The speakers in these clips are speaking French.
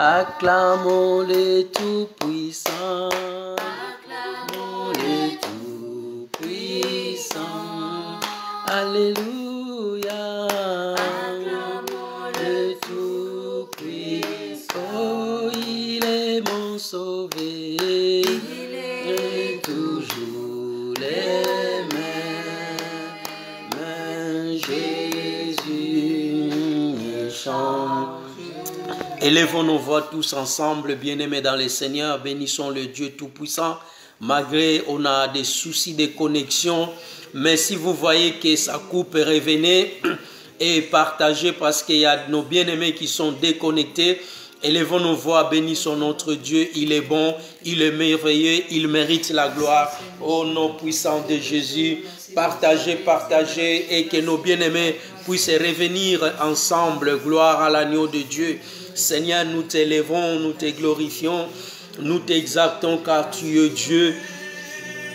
Acclamons les tout-puissants. Acclamons les tout-puissants. Alléluia. Acclamons les tout-puissants. Oh, il est mon sauvé. Il est toujours les mêmes. Jésus chante. Élevons nos voix tous ensemble, bien-aimés dans le Seigneur, bénissons le Dieu Tout-Puissant, malgré on a des soucis de connexion, mais si vous voyez que ça coupe, revenez et partagez parce qu'il y a nos bien-aimés qui sont déconnectés. Élevons nos voix, bénissons notre Dieu, il est bon, il est merveilleux, il mérite la gloire. Au nom puissant de Jésus, partagez, partagez et que nos bien-aimés puissent revenir ensemble. Gloire à l'agneau de Dieu. Seigneur, nous t'élevons, nous te glorifions, nous t'exaltons car tu es Dieu.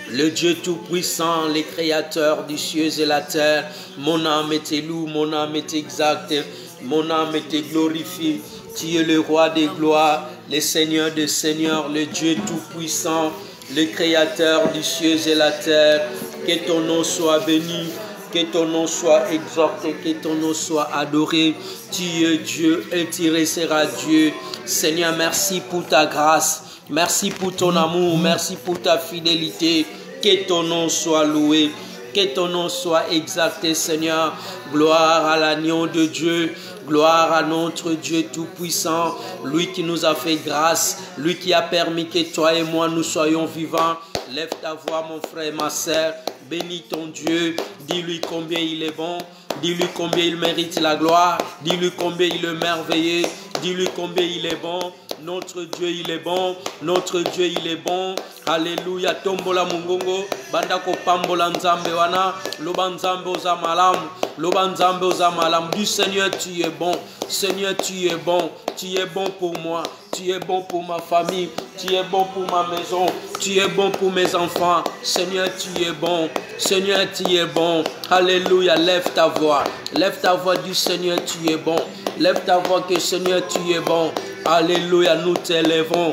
Le Dieu tout-puissant, le créateur du ciel et la terre. Mon âme te loue, mon âme t'exalte, mon âme te glorifie. Tu es le roi des gloires, le Seigneur des seigneurs, le Dieu tout-puissant, le créateur du ciel et la terre. Que ton nom soit béni, que ton nom soit exalté, que ton nom soit adoré. Tu es Dieu et tu resteras Dieu. Seigneur, merci pour ta grâce, merci pour ton amour, merci pour ta fidélité. Que ton nom soit loué, que ton nom soit exalté, Seigneur. Gloire à l'agneau de Dieu. Gloire à notre Dieu Tout-Puissant, lui qui nous a fait grâce, lui qui a permis que toi et moi nous soyons vivants. Lève ta voix, mon frère, ma sœur, bénis ton Dieu, dis-lui combien il est bon, dis-lui combien il mérite la gloire, dis-lui combien il est merveilleux, dis-lui combien il est bon. Notre Dieu, il est bon. Notre Dieu, il est bon. Alléluia. Tombola mungongo. Bandako pambola nzambe wana. Loba nzambe oza malam. Loba nzambe oza malam. Du Seigneur, tu es bon. Seigneur, tu es bon. Tu es bon pour moi. Tu es bon pour ma famille. Tu es bon pour ma maison. Tu es bon pour mes enfants. Seigneur, tu es bon. Seigneur, tu es bon. Alléluia. Lève ta voix. Lève ta voix du Seigneur, tu es bon. Lève ta voix que Seigneur, tu es bon. Alléluia, nous t'élevons,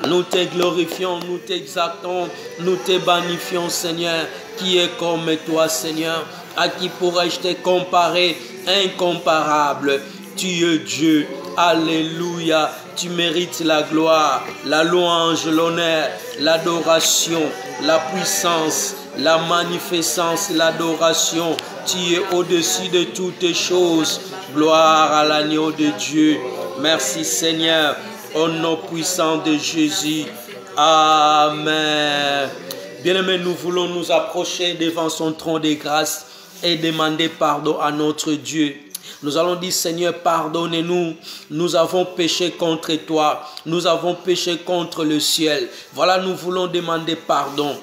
nous te glorifions, nous t'exaltons, nous te banifions, Seigneur. Qui est comme toi, Seigneur? À qui pourrais-je te comparer? Incomparable. Tu es Dieu. Alléluia. Tu mérites la gloire, la louange, l'honneur, l'adoration, la puissance, la magnificence, l'adoration. Tu es au-dessus de toutes choses. Gloire à l'agneau de Dieu. Merci Seigneur, au nom puissant de Jésus. Amen. Bien-aimés, nous voulons nous approcher devant son trône de grâce et demander pardon à notre Dieu. Nous allons dire, Seigneur, pardonne-nous. Nous avons péché contre toi. Nous avons péché contre le ciel. Voilà, nous voulons demander pardon.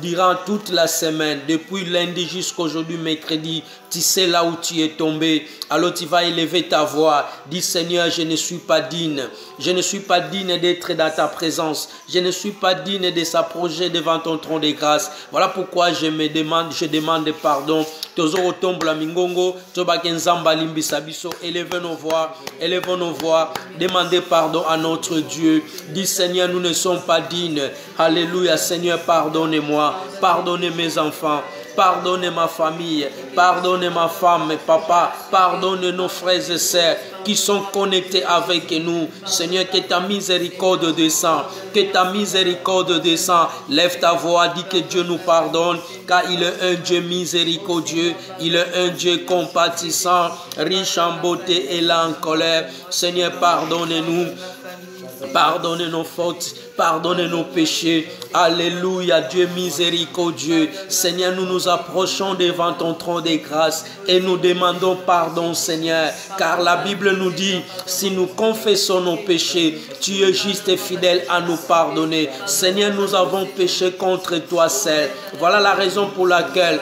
Durant toute la semaine, depuis lundi jusqu'aujourd'hui, mercredi, tu sais là où tu es tombé. Alors tu vas élever ta voix. Dis, Seigneur, je ne suis pas digne. Je ne suis pas digne d'être dans ta présence. Je ne suis pas digne de s'approcher devant ton trône de grâce. Voilà pourquoi je demande pardon. Élevons nos voix, demandez pardon à notre Dieu. Dis, Seigneur, nous ne sommes pas dignes. Alléluia, Seigneur, pardonne-moi, pardonne mes enfants, pardonne ma famille, pardonne ma femme, papa, pardonne nos frères et sœurs qui sont connectés avec nous. Seigneur, que ta miséricorde descende, que ta miséricorde descende. Lève ta voix, dis que Dieu nous pardonne, car il est un Dieu miséricordieux, il est un Dieu compatissant, riche en beauté et lent en colère. Seigneur, pardonne-nous. Pardonne nos fautes, pardonne nos péchés. Alléluia, Dieu miséricordieux. Seigneur, nous nous approchons devant ton trône de grâce et nous demandons pardon, Seigneur. Car la Bible nous dit, si nous confessons nos péchés, tu es juste et fidèle à nous pardonner. Seigneur, nous avons péché contre toi seul. Voilà la raison pour laquelle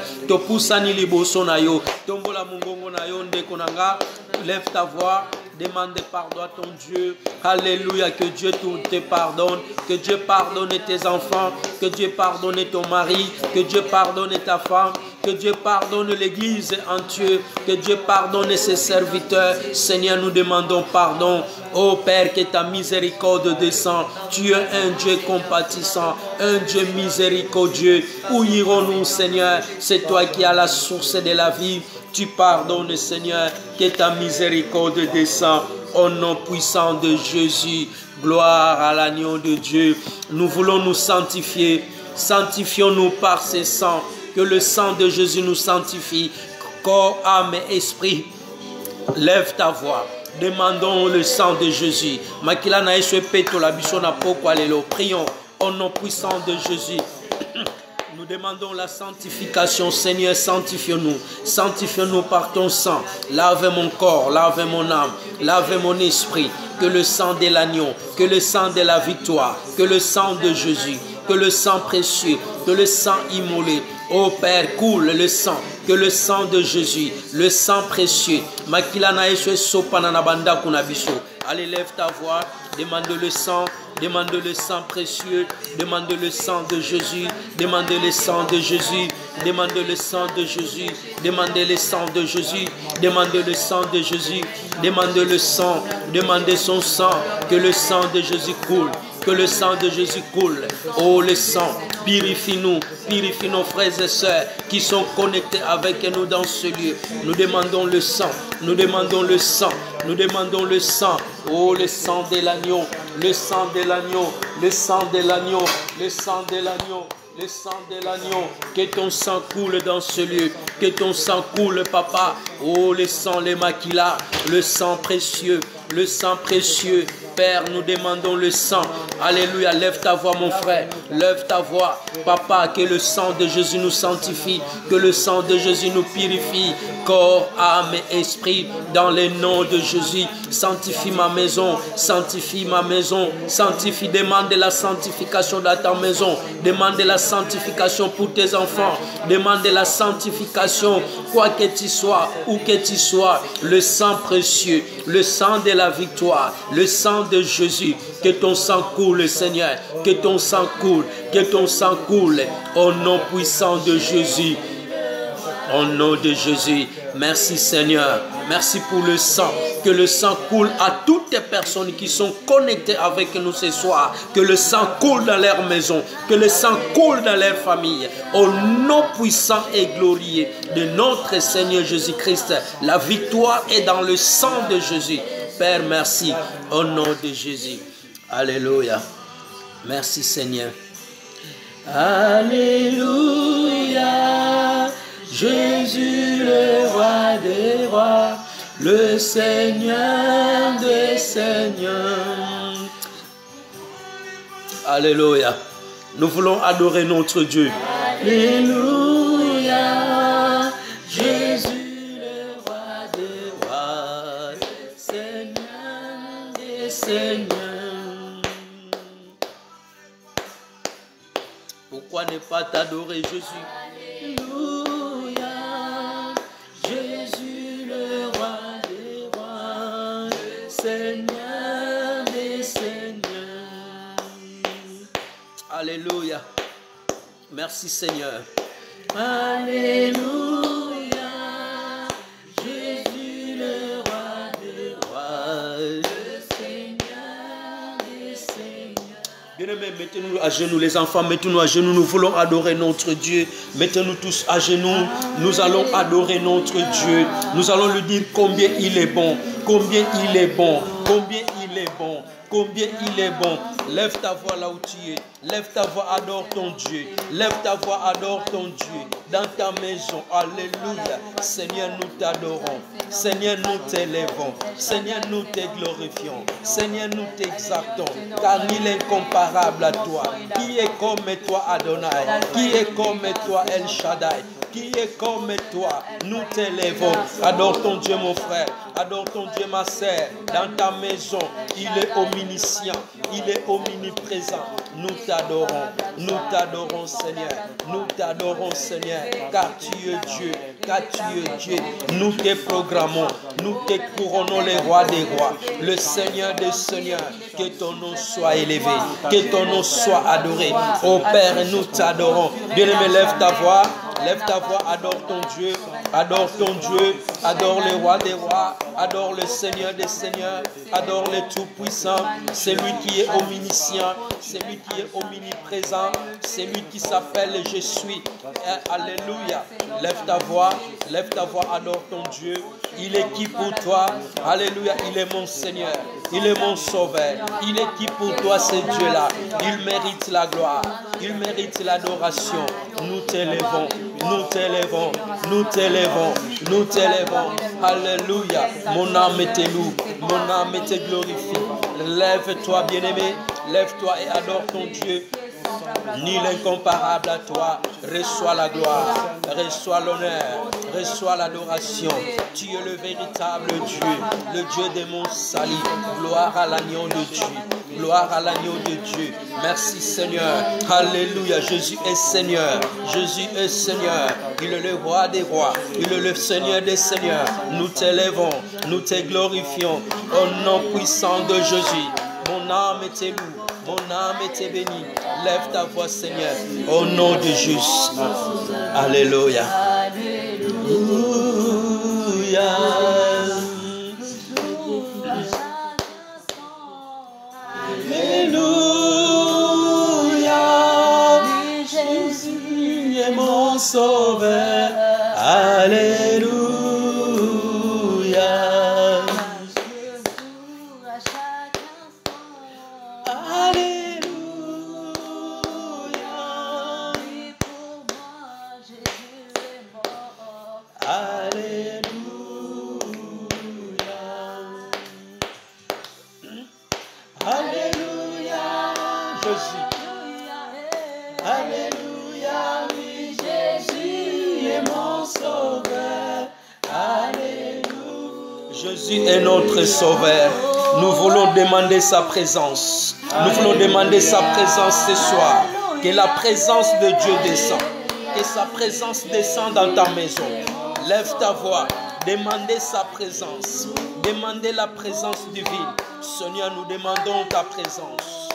lève ta voix. Demande pardon à ton Dieu. Alléluia. Que Dieu te pardonne. Que Dieu pardonne tes enfants. Que Dieu pardonne ton mari. Que Dieu pardonne ta femme. Que Dieu pardonne l'Église entière. Que Dieu pardonne ses serviteurs. Seigneur, nous demandons pardon. Ô Père, que ta miséricorde descend. Tu es un Dieu compatissant, un Dieu miséricordieux. Où irons-nous, Seigneur? C'est toi qui as la source de la vie. Tu pardonnes, Seigneur, que ta miséricorde descend. Au nom puissant de Jésus, gloire à l'agneau de Dieu. Nous voulons nous sanctifier. Sanctifions-nous par ce sang. Que le sang de Jésus nous sanctifie. Corps, âme et esprit. Lève ta voix. Demandons le sang de Jésus. Makila na Yesu peto la biso na poko alelo. Prions au nom puissant de Jésus. Nous demandons la sanctification. Seigneur, sanctifie-nous. Sanctifie-nous par ton sang. Lave mon corps, lave mon âme, lave mon esprit. Que le sang de l'agneau, que le sang de la victoire, que le sang de Jésus, que le sang précieux, que le sang immolé. Ô Père, coule le sang, que le sang de Jésus, le sang précieux. Makila na Yesu sopana na banda kuna biso. Allez, lève ta voix, demande le sang précieux, demande le sang de Jésus, demande le sang de Jésus, demande le sang de Jésus, demande le sang de Jésus, demande le sang de Jésus, demande le sang, demande son sang, que le sang de Jésus coule. Que le sang de Jésus coule. Oh, le sang, purifie-nous, purifie nos frères et sœurs qui sont connectés avec nous dans ce lieu. Nous demandons le sang, nous demandons le sang, nous demandons le sang. Oh, le sang de l'agneau, le sang de l'agneau, le sang de l'agneau, le sang de l'agneau. Le sang de l'agneau, que ton sang coule dans ce lieu, que ton sang coule, papa. Oh, le sang, les maquila, le sang précieux, le sang précieux. Père, nous demandons le sang. Alléluia, lève ta voix, mon frère, lève ta voix. Papa, que le sang de Jésus nous sanctifie, que le sang de Jésus nous purifie, corps, âme et esprit, dans le nom de Jésus. Sanctifie ma maison, sanctifie ma maison, sanctifie, demande la sanctification dans ta maison, demande la sanctification pour tes enfants, demande la sanctification, quoi que tu sois, où que tu sois, le sang précieux, le sang de la victoire, le sang de Jésus, que ton sang coule, Seigneur, que ton sang coule, que ton sang coule, au nom puissant de Jésus. Au nom de Jésus, merci Seigneur, merci pour le sang, que le sang coule à toutes les personnes qui sont connectées avec nous ce soir, que le sang coule dans leur maison, que le sang coule dans leur famille, au nom puissant et glorieux de notre Seigneur Jésus-Christ. La victoire est dans le sang de Jésus. Père, merci, au nom de Jésus. Alléluia, merci Seigneur. Alléluia. Jésus, le roi des rois, le Seigneur des seigneurs. Alléluia. Nous voulons adorer notre Dieu. Alléluia. Jésus, le roi des rois, le Seigneur des seigneurs. Pourquoi ne pas t'adorer, Jésus? Jésus, le roi des rois, le Seigneur des seigneurs. Alléluia. Merci Seigneur. Alléluia. Jésus, le roi des rois, le Seigneur des seigneurs. Bien-aimés, mettez-nous à genoux, les enfants, mettez-nous à genoux. Nous voulons adorer notre Dieu. Mettez-nous tous à genoux. Nous allons adorer notre Dieu. Nous allons lui dire combien il est bon, combien il est bon, combien il est bon, combien il est bon. Lève ta voix là où tu es. Lève ta voix, adore ton Dieu. Lève ta voix, adore ton Dieu. Dans ta maison, alléluia. Seigneur, nous t'adorons. Seigneur, nous t'élèvons. Seigneur, nous te glorifions. Seigneur, nous t'exaltons. Car il est incomparable à toi. Qui est comme toi, Adonai? Qui est comme toi, El Shaddai? Qui est comme toi? Nous t'élèvons. Adore ton Dieu, mon frère. Adore ton Dieu, ma sœur. Dans ta maison, il est omniscient. Il est omniprésent. Nous t'adorons. Nous t'adorons, Seigneur. Nous t'adorons, Seigneur. Car tu es Dieu. Car tu es Dieu. Nous te programmons. Nous te couronnons les rois des rois. Le Seigneur des seigneurs. Que ton nom soit élevé. Que ton nom soit adoré. Ô Père, nous t'adorons. Bien-aimé, lève ta voix. Lève ta voix, adore ton Dieu. Adore ton Dieu. Adore le roi des rois. Adore le Seigneur des seigneurs. Adore le Tout-Puissant. C'est lui qui est omniscient. C'est lui qui est omniprésent. C'est lui qui s'appelle Je suis. Alléluia. Lève ta voix, adore ton Dieu. Il est qui pour toi? Alléluia. Il est mon Seigneur. Il est mon Sauveur. Il est qui pour toi, ce Dieu-là? Il mérite la gloire. Il mérite l'adoration. Nous t'élèvons. Nous t'élèvons. Nous t'élèvons. Nous t'élèvons. Alléluia. Mon âme te loue. Mon âme te glorifie. Lève-toi, bien-aimé. Lève-toi et adore ton Dieu. Nul incomparable à toi, reçois la gloire, reçois l'honneur, reçois l'adoration. Tu es le véritable Dieu, le Dieu de mon salut. Gloire à l'agneau de Dieu, gloire à l'agneau de Dieu. Merci Seigneur, alléluia. Jésus est Seigneur, Jésus est Seigneur. Il est le roi des rois, il est le Seigneur des seigneurs. Nous t'élèvons, nous te glorifions au nom puissant de Jésus. Mon âme te loue. Mon âme est bénie. Lève ta voix, Seigneur, au nom de Jésus. Alléluia. Alléluia. Jésus est mon sauveur. Alléluia. Jésus est notre Sauveur. Nous voulons demander sa présence. Nous voulons demander sa présence ce soir. Que la présence de Dieu descende. Que sa présence descende dans ta maison. Lève ta voix. Demandez sa présence. Demandez la présence divine. Seigneur, nous demandons ta présence.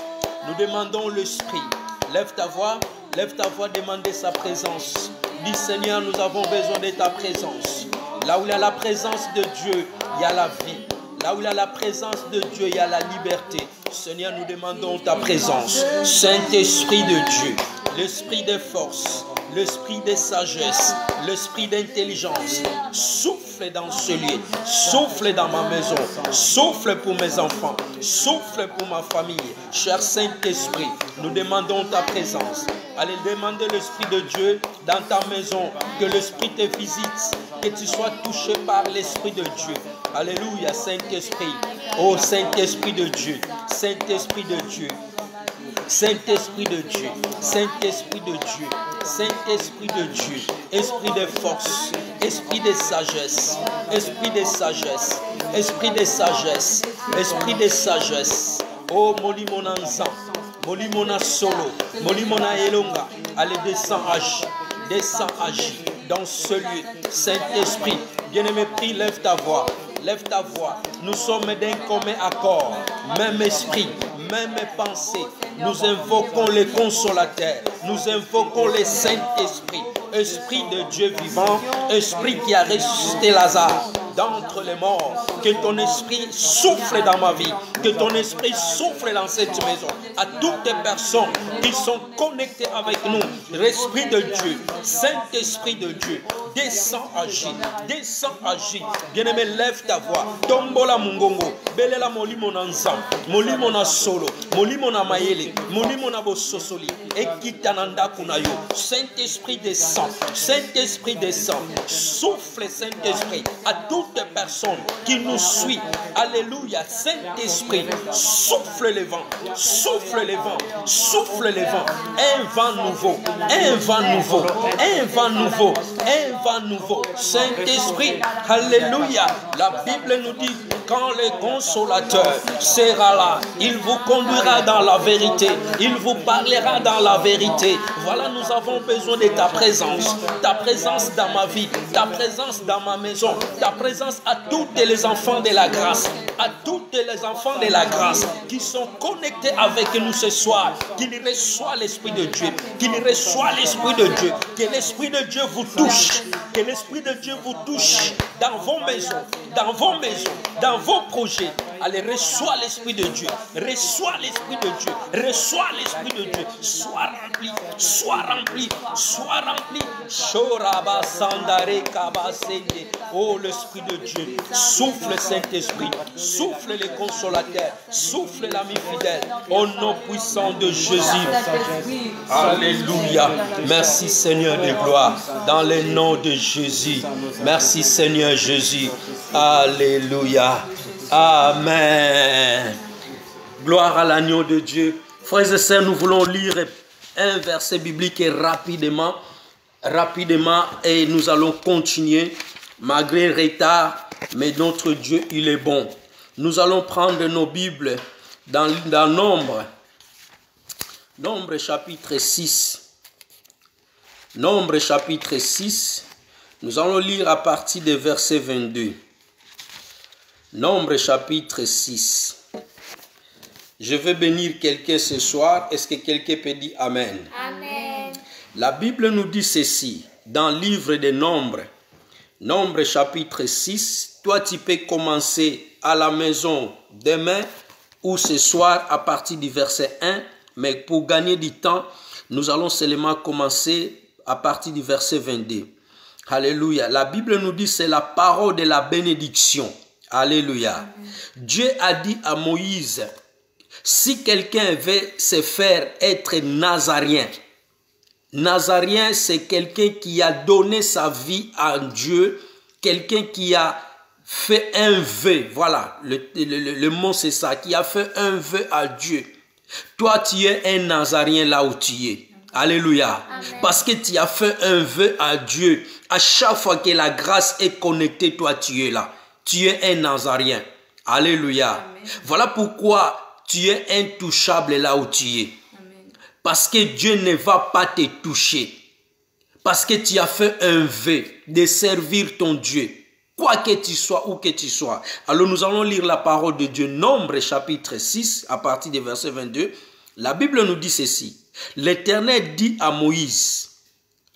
Nous demandons l'Esprit. Lève ta voix, demandez sa présence. Dis Seigneur, nous avons besoin de ta présence. Là où il y a la présence de Dieu, il y a la vie. Là où il y a la présence de Dieu, il y a la liberté. Seigneur, nous demandons ta présence. Saint-Esprit de Dieu, l'Esprit de force, l'Esprit de sagesse, l'Esprit d'intelligence, souffle dans ce lieu, souffle dans ma maison, souffle pour mes enfants, souffle pour ma famille. Cher Saint-Esprit, nous demandons ta présence. Allez demander l'Esprit de Dieu dans ta maison, que l'Esprit te visite, que tu sois touché par l'Esprit de Dieu. Alléluia, Saint-Esprit. Oh Saint-Esprit de Dieu, Saint-Esprit de Dieu, Saint-Esprit de Dieu, Saint-Esprit de Dieu, Saint-Esprit de Dieu, Esprit de force, Esprit de sagesse, Esprit de sagesse, Esprit de sagesse, Esprit de sagesse. Oh Molimona Nzan, Molimona Solo, Molimona Elonga, allez descends agis dans ce lieu. Saint-Esprit, bien-aimé, prie, lève ta voix. Lève ta voix. Nous sommes d'un commun accord. Même esprit, même pensée. Nous invoquons le consolateur. Nous invoquons le Saint-Esprit. Esprit de Dieu vivant. Esprit qui a ressuscité Lazare d'entre les morts. Que ton esprit souffle dans ma vie. Que ton esprit souffle dans cette maison. À toutes les personnes qui sont connectées avec nous. L'Esprit de Dieu. Saint-Esprit de Dieu. Descends, agis. Descends, agis. Bien-aimé, lève ta voix. Tombola mungongo. Belela molimona nzam. Molimona solo. Molimona mayele. Molimona bososoli. Ekitananda kunayo. Saint-Esprit descend. Saint-Esprit descend. Souffle, Saint-Esprit, à toutes les personnes qui nous suivent. Alléluia. Saint-Esprit, souffle le vent. Souffle le vent. Souffle le vent. Un vent nouveau. Un vent nouveau. Un vent nouveau. Un vent nouveau. Saint-Esprit, alléluia. La Bible nous dit, quand le consolateur sera là, il vous conduira dans la vérité. Il vous parlera dans la vérité. Voilà, nous avons besoin de ta présence. Ta présence dans ma vie. Ta présence dans ma maison. Ta présence à tous les enfants de la grâce. À tous les enfants de la grâce qui sont connectés avec nous ce soir. Qu'ils reçoivent l'Esprit de Dieu. qu'il reçoit l'Esprit de Dieu. Que l'Esprit de Dieu vous touche. Que l'Esprit de Dieu vous touche dans vos maisons, dans vos projets. Allez, reçois l'Esprit de Dieu. Reçois l'Esprit de Dieu. Reçois l'Esprit de Dieu. Sois rempli. Sois rempli. Sois rempli. Shoraba sandare kabasende. Oh, l'Esprit de Dieu. Souffle, Saint-Esprit. Souffle les consolateurs. Souffle l'ami fidèle. Au nom puissant de Jésus. Alléluia. Merci, Seigneur de gloire. Dans le nom de Jésus. Merci, Seigneur Jésus. Alléluia. Amen. Gloire à l'agneau de Dieu. Frères et sœurs, nous voulons lire un verset biblique rapidement, et nous allons continuer malgré le retard, mais notre Dieu, il est bon. Nous allons prendre nos Bibles dans Nombre chapitre 6. Nombre chapitre 6. Nous allons lire à partir du verset 22. Nombre chapitre 6. Je veux bénir quelqu'un ce soir. Est-ce que quelqu'un peut dire Amen? Amen. La Bible nous dit ceci dans le livre des Nombres. Nombre chapitre 6. Toi, tu peux commencer à la maison demain ou ce soir à partir du verset 1. Mais pour gagner du temps, nous allons seulement commencer à partir du verset 22. Alléluia. La Bible nous dit c'est la parole de la bénédiction. Alléluia. Amen. Dieu a dit à Moïse, si quelqu'un veut se faire être nazarien, nazarien c'est quelqu'un qui a donné sa vie à Dieu, quelqu'un qui a fait un vœu, voilà, le mot c'est ça, qui a fait un vœu à Dieu. Toi tu es un nazarien là où tu es. Alléluia. Amen. Parce que tu as fait un vœu à Dieu. À chaque fois que la grâce est connectée, toi tu es là. Tu es un nazarien. Alléluia. Amen. Voilà pourquoi tu es intouchable là où tu es. Amen. Parce que Dieu ne va pas te toucher. Parce que tu as fait un vœu de servir ton Dieu. Quoi que tu sois, où que tu sois. Alors nous allons lire la parole de Dieu. Nombre chapitre 6 à partir du verset 22. La Bible nous dit ceci. L'Éternel dit à Moïse.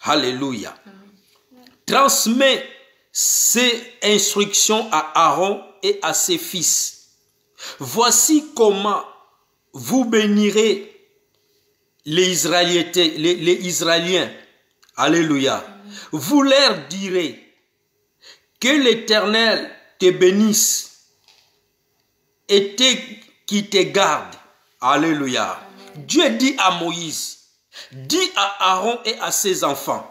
Alléluia. Amen. Transmets ces instructions à Aaron et à ses fils. Voici comment vous bénirez les Israéliens. Alléluia. Vous leur direz que l'Éternel te bénisse et qui te garde. Alléluia. Dieu dit à Moïse, dis à Aaron et à ses enfants,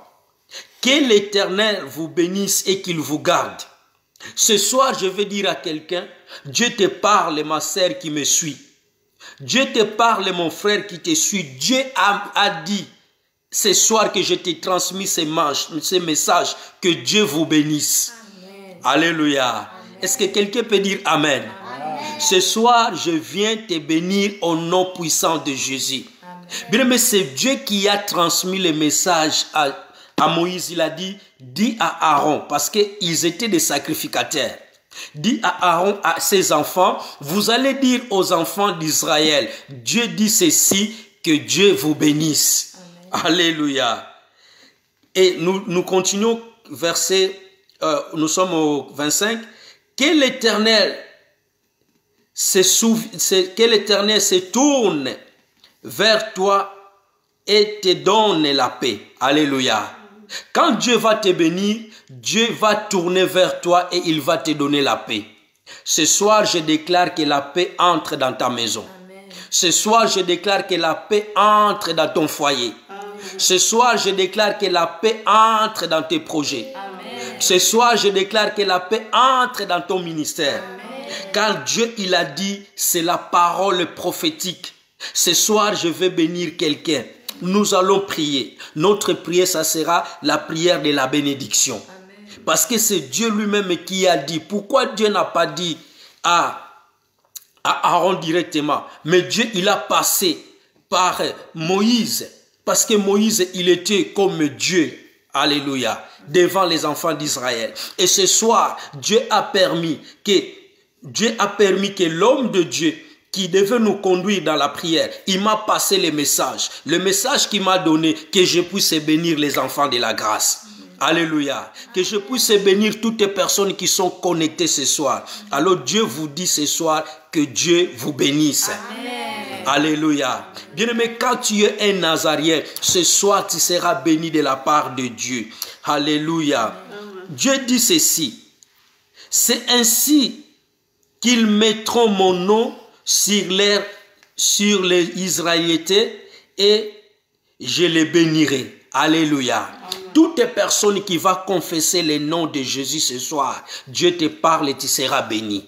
que l'Éternel vous bénisse et qu'il vous garde. Ce soir, je vais dire à quelqu'un, Dieu te parle, ma sœur qui me suit. Dieu te parle, mon frère qui te suit. Dieu a dit ce soir que je t'ai transmis ces messages, que Dieu vous bénisse. Amen. Alléluia. Est-ce que quelqu'un peut dire Amen? Amen. Ce soir, je viens te bénir au nom puissant de Jésus. Bien, mais c'est Dieu qui a transmis le message à Moïse. Il a dit, dis à Aaron, parce qu'ils étaient des sacrificateurs. Dis à Aaron, à ses enfants, vous allez dire aux enfants d'Israël, Dieu dit ceci, que Dieu vous bénisse. Amen. Alléluia. Et nous continuons, nous sommes au 25. Que l'Éternel se tourne vers toi et te donne la paix. Alléluia. Quand Dieu va te bénir, Dieu va tourner vers toi et il va te donner la paix. Ce soir, je déclare que la paix entre dans ta maison. Amen. Ce soir, je déclare que la paix entre dans ton foyer. Amen. Ce soir, je déclare que la paix entre dans tes projets. Amen. Ce soir, je déclare que la paix entre dans ton ministère. Amen. Car Dieu, il a dit, c'est la parole prophétique. Ce soir, je vais bénir quelqu'un. Nous allons prier. Notre prière, ça sera la prière de la bénédiction. Amen. Parce que c'est Dieu lui-même qui a dit. Pourquoi Dieu n'a pas dit à Aaron directement? Mais Dieu, il a passé par Moïse. Parce que Moïse, il était comme Dieu. Alléluia. Devant les enfants d'Israël. Et ce soir, Dieu a permis que l'homme de Dieu qui devait nous conduire dans la prière, il m'a passé les messages. Le message qu'il m'a donné, que je puisse bénir les enfants de la grâce. Alléluia. Que je puisse bénir toutes les personnes qui sont connectées ce soir. Alors Dieu vous dit ce soir que Dieu vous bénisse. Amen. Alléluia. Bien-aimé, quand tu es un Nazarien, ce soir tu seras béni de la part de Dieu. Alléluia. Dieu dit ceci. C'est ainsi qu'ils mettront mon nom sur les Israélites et je les bénirai. Alléluia. Toutes les personnes qui vont confesser le nom de Jésus ce soir, Dieu te parle et tu seras béni.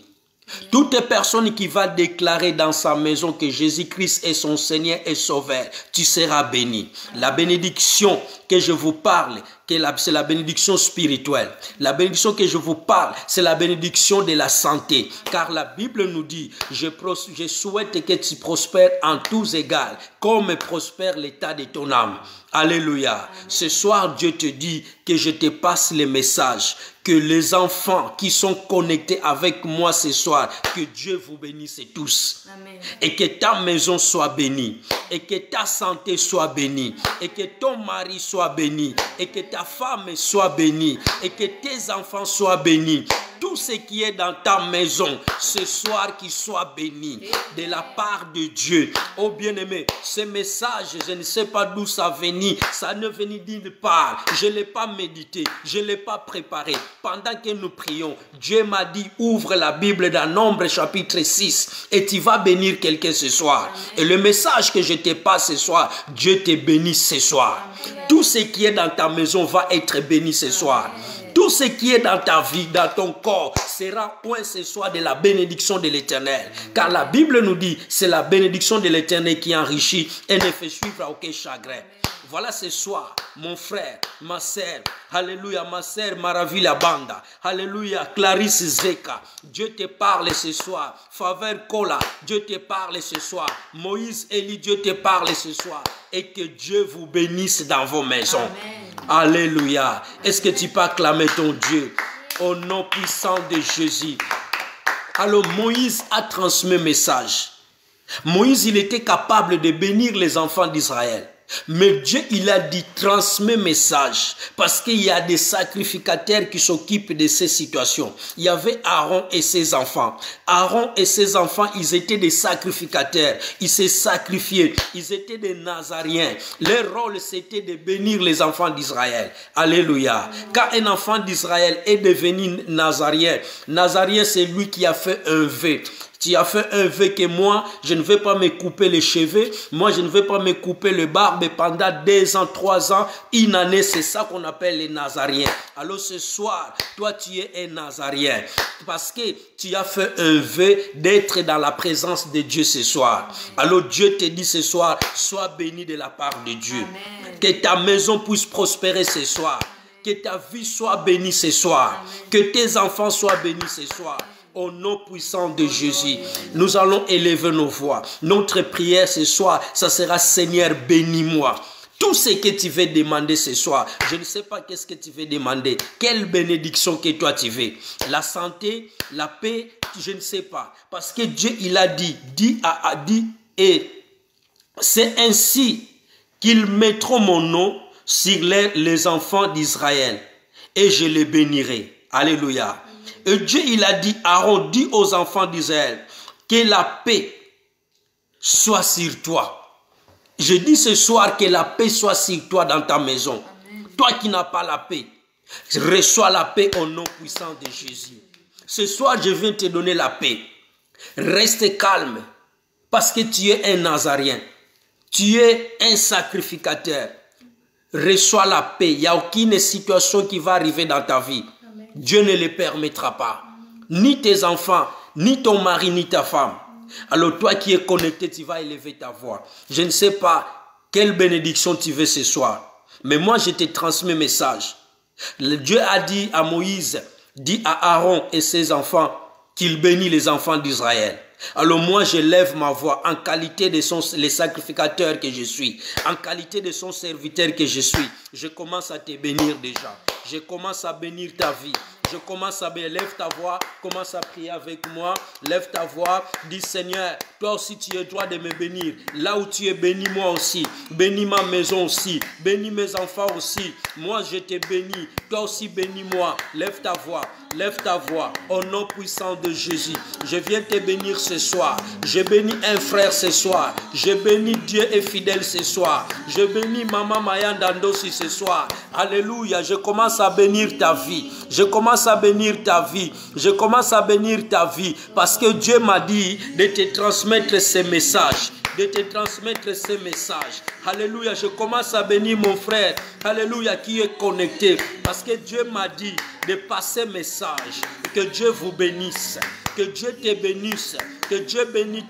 Toutes les personnes qui vont déclarer dans sa maison que Jésus-Christ est son Seigneur et Sauveur, tu seras béni. La bénédiction que je vous parle, c'est la bénédiction spirituelle. La bénédiction que je vous parle, c'est la bénédiction de la santé. Car la Bible nous dit, je souhaite que tu prospères en tous égards, comme prospère l'état de ton âme. Alléluia. Ce soir, Dieu te dit que je te passe le message, que les enfants qui sont connectés avec moi ce soir, que Dieu vous bénisse tous. Amen. Et que ta maison soit bénie, et que ta santé soit bénie, et que ton mari soit béni, et que ta femme soit bénie, et que tes enfants soient bénis. Tout ce qui est dans ta maison, ce soir, qu'il soit béni de la part de Dieu. Oh bien-aimé, ce message, je ne sais pas d'où ça venait. Ça ne venait nulle part. Je ne l'ai pas médité. Je ne l'ai pas préparé. Pendant que nous prions, Dieu m'a dit, ouvre la Bible dans Nombre chapitre 6 et tu vas bénir quelqu'un ce soir. Et le message que je te passe ce soir, Dieu te bénisse ce soir. Tout ce qui est dans ta maison va être béni ce soir. Tout ce qui est dans ta vie, dans ton corps, sera point ce soir de la bénédiction de l'Éternel. Car la Bible nous dit, c'est la bénédiction de l'Éternel qui enrichit et ne fait suivre à aucun chagrin. Voilà ce soir, mon frère, ma sœur, alléluia, ma sœur Maravilla Banda, alléluia, Clarisse Zeka, Dieu te parle ce soir. Faveur Kola, Dieu te parle ce soir. Moïse Eli, Dieu te parle ce soir. Et que Dieu vous bénisse dans vos maisons. Amen. Alléluia. Est-ce que tu peux acclamer ton Dieu au nom puissant de Jésus? Alors Moïse a transmis un message. Moïse, il était capable de bénir les enfants d'Israël. Mais Dieu, il a dit, transmets message. Parce qu'il y a des sacrificateurs qui s'occupent de ces situations. Il y avait Aaron et ses enfants. Aaron et ses enfants, ils étaient des sacrificateurs. Ils se sacrifiaient. Ils étaient des Nazariens. Leur rôle, c'était de bénir les enfants d'Israël. Alléluia. Quand un enfant d'Israël est devenu Nazarien, Nazarien, c'est lui qui a fait un vœu. Tu as fait un vœu que moi, je ne vais pas me couper les cheveux. Moi, je ne vais pas me couper le barbe pendant 2 ans, 3 ans, une année. C'est ça qu'on appelle les Nazariens. Alors ce soir, toi, tu es un Nazarien. Parce que tu as fait un vœu d'être dans la présence de Dieu ce soir. Alors Dieu te dit ce soir, sois béni de la part de Dieu. Amen. Que ta maison puisse prospérer ce soir. Que ta vie soit bénie ce soir. Amen. Que tes enfants soient bénis ce soir. Au nom puissant de Jésus, nous allons élever nos voix. Notre prière ce soir, ça sera Seigneur, bénis-moi. Tout ce que tu veux demander ce soir, je ne sais pas qu'est-ce que tu veux demander. Quelle bénédiction que toi tu veux. La santé, la paix, je ne sais pas. Parce que Dieu, il a dit, et c'est ainsi qu'ils mettront mon nom sur les enfants d'Israël et je les bénirai. Alléluia. Et Dieu, il a dit, Aaron, dis aux enfants d'Israël, que la paix soit sur toi. Je dis ce soir que la paix soit sur toi dans ta maison. Amen. Toi qui n'as pas la paix, reçois la paix au nom puissant de Jésus. Ce soir, je viens te donner la paix. Reste calme, parce que tu es un Nazarien. Tu es un sacrificateur. Reçois la paix. Il n'y a aucune situation qui va arriver dans ta vie. Dieu ne le permettra pas. Ni tes enfants, ni ton mari, ni ta femme. Alors toi qui es connecté, tu vas élever ta voix. Je ne sais pas quelle bénédiction tu veux ce soir. Mais moi, je te transmets un message. Dieu a dit à Moïse, dit à Aaron et ses enfants qu'il bénit les enfants d'Israël. Alors moi, je lève ma voix en qualité de les sacrificateurs que je suis. En qualité de son serviteur que je suis. Je commence à te bénir déjà. Je commence à bénir ta vie. Je commence à bénir. Lève ta voix, commence à prier avec moi. Lève ta voix, dis Seigneur, toi aussi tu es droit de me bénir. Là où tu es, bénis moi aussi. Bénis ma maison aussi. Bénis mes enfants aussi. Moi je te bénis. Toi aussi bénis-moi. Lève ta voix. Lève ta voix au nom puissant de Jésus. Je viens te bénir ce soir. Je bénis un frère ce soir. Je bénis Dieu est fidèle ce soir. Je bénis Maman Mayan Dandosi ce soir. Alléluia. Je commence à bénir ta vie. Je commence à bénir ta vie. Je commence à bénir ta vie. Parce que Dieu m'a dit de te transmettre ces messages. De te transmettre ces messages. Alléluia, je commence à bénir mon frère. Alléluia, qui est connecté. Parce que Dieu m'a dit de passer message. Que Dieu vous bénisse. Que Dieu te bénisse. Que Dieu bénisse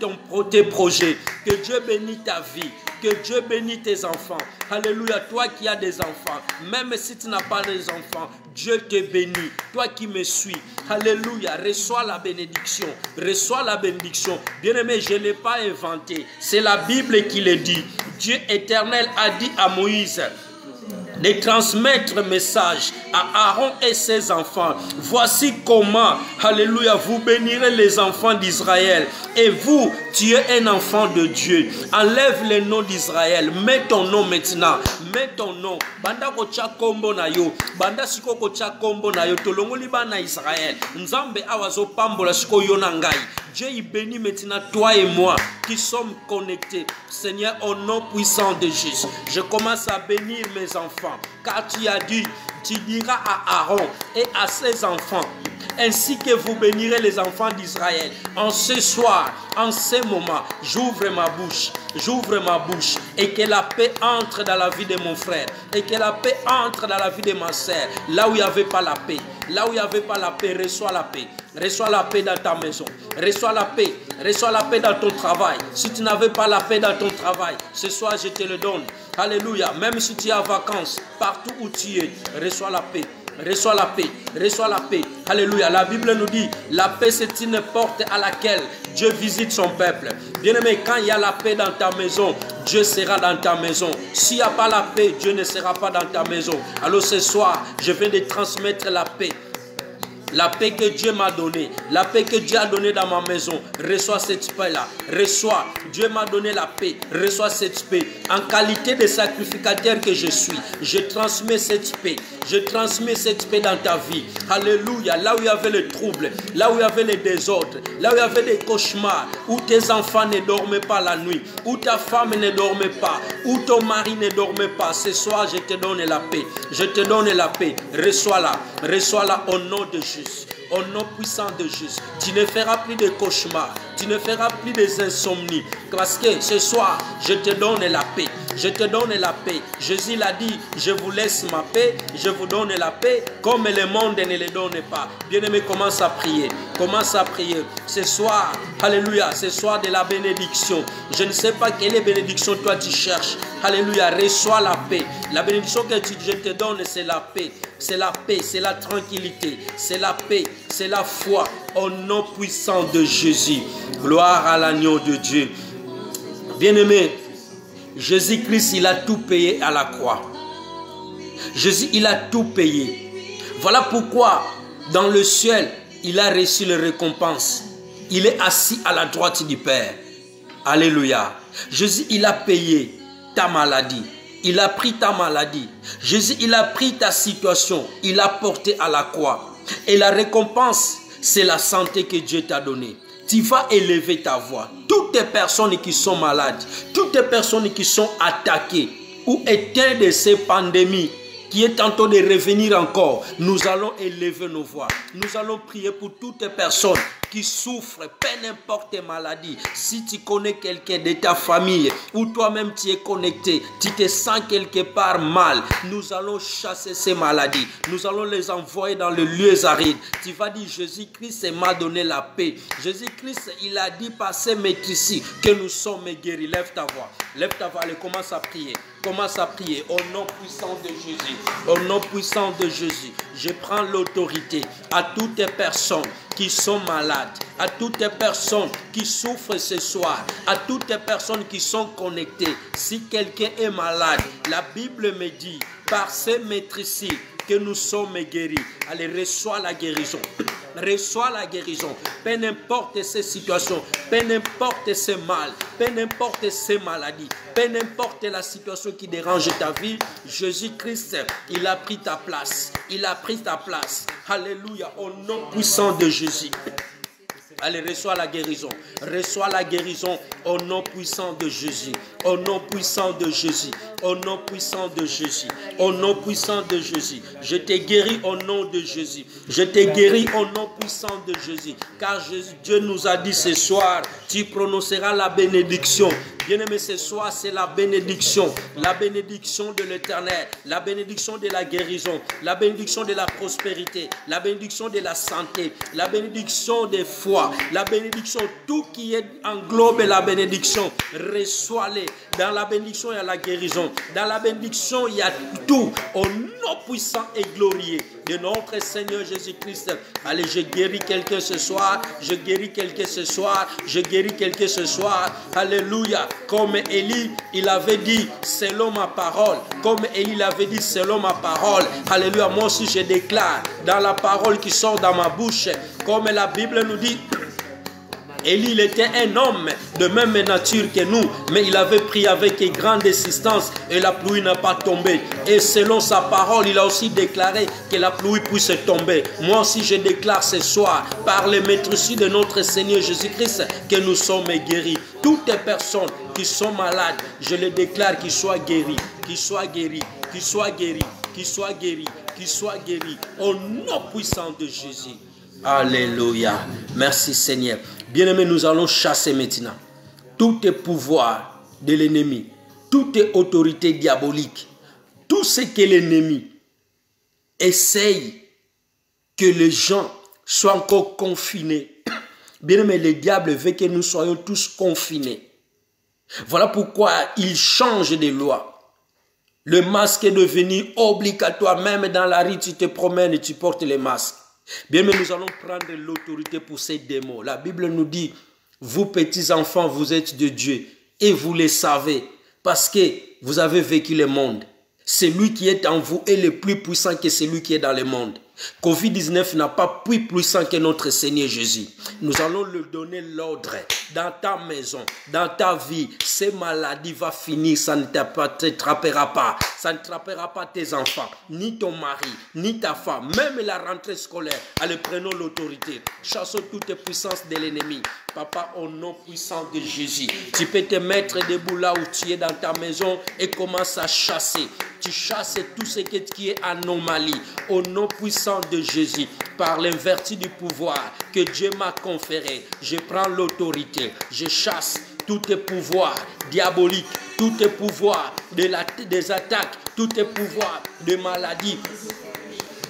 tes projets. Que Dieu bénisse ta vie. Que Dieu bénisse tes enfants. Alléluia, toi qui as des enfants. Même si tu n'as pas des enfants, Dieu te bénit. Toi qui me suis. Alléluia, reçois la bénédiction. Reçois la bénédiction. Bien-aimé, je ne l'ai pas inventé. C'est la Bible qui le dit. Dieu éternel a dit à Moïse de transmettre message à Aaron et ses enfants. Voici comment, alléluia, vous bénirez les enfants d'Israël. Et vous, tu es un enfant de Dieu. Enlève le nom d'Israël. Mets ton nom maintenant. Mets ton nom. Banda kocha kombo na yo. Banda siko kocha kombo na yo. Tolongoli bana Israël. Nzambe awazo pambola siko yonangai. Dieu il bénit maintenant toi et moi qui sommes connectés. Seigneur, au nom puissant de Jésus, je commence à bénir mes enfants. Car tu as dit, tu diras à Aaron et à ses enfants, ainsi que vous bénirez les enfants d'Israël. En ce soir, en ce moment, j'ouvre ma bouche et que la paix entre dans la vie de mon frère et que la paix entre dans la vie de ma soeur. Là où il n'y avait pas la paix, là où il n'y avait pas la paix, reçois la paix. Reçois la paix dans ta maison. Reçois la paix dans ton travail. Si tu n'avais pas la paix dans ton travail, ce soir je te le donne. Alléluia. Même si tu es en vacances, partout où tu es, reçois la paix. Reçois la paix, reçois la paix. Alléluia. La Bible nous dit, la paix c'est une porte à laquelle Dieu visite son peuple. Bien-aimé, quand il y a la paix dans ta maison, Dieu sera dans ta maison. S'il n'y a pas la paix, Dieu ne sera pas dans ta maison. Alors ce soir, je viens de transmettre la paix. La paix que Dieu m'a donnée, la paix que Dieu a donnée dans ma maison, reçois cette paix-là, reçois. Dieu m'a donné la paix, reçois cette paix. En qualité de sacrificateur que je suis, je transmets cette paix. Je transmets cette paix dans ta vie. Alléluia. Là où il y avait le trouble, là où il y avait le désordre, là où il y avait des cauchemars, où tes enfants ne dormaient pas la nuit, où ta femme ne dormait pas, où ton mari ne dormait pas. Ce soir, je te donne la paix. Je te donne la paix. Reçois-la. Reçois-la au nom de Jésus. Au nom puissant de Jésus. Tu ne feras plus de cauchemars. Tu ne feras plus des insomnies. Parce que ce soir, je te donne la paix. Je te donne la paix. Jésus l'a dit, je vous laisse ma paix. Je vous donne la paix comme le monde ne le donne pas. Bien-aimé, commence à prier. Commence à prier. Ce soir, alléluia, ce soir de la bénédiction. Je ne sais pas quelle bénédiction toi tu cherches. Alléluia, reçois la paix. La bénédiction que je te donne, c'est la paix. C'est la paix, c'est la tranquillité, c'est la paix, c'est la foi au nom puissant de Jésus. Gloire à l'agneau de Dieu. Bien-aimé, Jésus-Christ, il a tout payé à la croix. Jésus, il a tout payé. Voilà pourquoi dans le ciel, il a reçu les récompenses. Il est assis à la droite du Père. Alléluia. Jésus, il a payé ta maladie. Il a pris ta maladie. Jésus, il a pris ta situation. Il a porté à la croix. Et la récompense, c'est la santé que Dieu t'a donnée. Tu vas élever ta voix. Toutes les personnes qui sont malades, toutes les personnes qui sont attaquées ou éteintes de ces pandémies qui est en train de revenir encore, nous allons élever nos voix. Nous allons prier pour toutes les personnes qui souffrent, peu n'importe quelle maladie. Si tu connais quelqu'un de ta famille ou toi-même tu es connecté, tu te sens quelque part mal, nous allons chasser ces maladies. Nous allons les envoyer dans les lieux arides. Tu vas dire, Jésus-Christ m'a donné la paix. Jésus-Christ, il a dit par ses maîtrises que nous sommes guéris. Lève ta voix et commence à prier. Commence à prier au nom puissant de Jésus. Au nom puissant de Jésus, je prends l'autorité à toutes les personnes qui sont malades, à toutes les personnes qui souffrent ce soir, à toutes les personnes qui sont connectées. Si quelqu'un est malade, la Bible me dit, par ses maîtrises, que nous sommes guéris. Allez, reçois la guérison. Reçois la guérison. Peu n'importe ces situations, peu n'importe ces mal, peu n'importe ces maladies, peu n'importe la situation qui dérange ta vie, Jésus-Christ, il a pris ta place. Il a pris ta place. Alléluia, au nom puissant de Jésus. Allez, reçois la guérison. Reçois la guérison au nom puissant de Jésus. Au nom puissant de Jésus. Au nom puissant de Jésus. Au nom puissant de Jésus. Je t'ai guéri au nom de Jésus. Je t'ai guéri au nom puissant de Jésus. Car Dieu nous a dit ce soir, tu prononceras la bénédiction. Bien-aimé, ce soir, c'est la bénédiction de l'Éternel, la bénédiction de la guérison, la bénédiction de la prospérité, la bénédiction de la santé, la bénédiction des foi, la bénédiction, tout qui englobe la bénédiction, reçois-les. Dans la bénédiction, il y a la guérison. Dans la bénédiction, il y a tout. Au nom puissant et glorieux de notre Seigneur Jésus-Christ. Allez, je guéris quelqu'un ce soir. Je guéris quelqu'un ce soir. Je guéris quelqu'un ce soir. Alléluia. Comme Élie, il avait dit, selon ma parole. Comme Élie l'avait dit, selon ma parole. Alléluia. Moi aussi, je déclare dans la parole qui sort dans ma bouche. Comme la Bible nous dit, Élie, il était un homme de même nature que nous, mais il avait prié avec grande insistance et la pluie n'a pas tombé. Et selon sa parole, il a aussi déclaré que la pluie puisse tomber. Moi aussi, je déclare ce soir, par les maîtrises de notre Seigneur Jésus-Christ, que nous sommes guéris. Toutes les personnes qui sont malades, je les déclare qu'ils soient guéris, qu'ils soient guéris, qu'ils soient guéris, qu'ils soient guéris, qu'ils soient guéris. Au nom puissant de Jésus. Alléluia. Merci Seigneur. Bien-aimés, nous allons chasser maintenant tout les pouvoirs de l'ennemi, toute autorité diabolique, tout ce que l'ennemi essaye que les gens soient encore confinés. Bien-aimés, le diable veut que nous soyons tous confinés. Voilà pourquoi il change de loi. Le masque est devenu obligatoire. Même dans la rue, tu te promènes et tu portes le masque. Bien, mais nous allons prendre l'autorité pour ces démons. La Bible nous dit, vous petits enfants, vous êtes de Dieu et vous le savez parce que vous avez vécu le monde. Celui qui est en vous est le plus puissant que celui qui est dans le monde. Covid-19 n'a pas plus puissant que notre Seigneur Jésus. Nous allons lui donner l'ordre dans ta maison, dans ta vie. Ces maladies vont finir, ça ne t'attrapera pas. Ça ne trappera pas tes enfants, ni ton mari, ni ta femme, même la rentrée scolaire. Allez, prenons l'autorité. Chassons toute puissance de l'ennemi. Papa, au nom puissant de Jésus, tu peux te mettre debout là où tu es dans ta maison et commence à chasser. Tu chasses tout ce qui est anomalie. Au nom puissant de Jésus, par l'inverti du pouvoir que Dieu m'a conféré, je prends l'autorité. Je chasse tous tes pouvoirs diaboliques, tous tes pouvoirs des attaques, tous tes pouvoirs de maladie,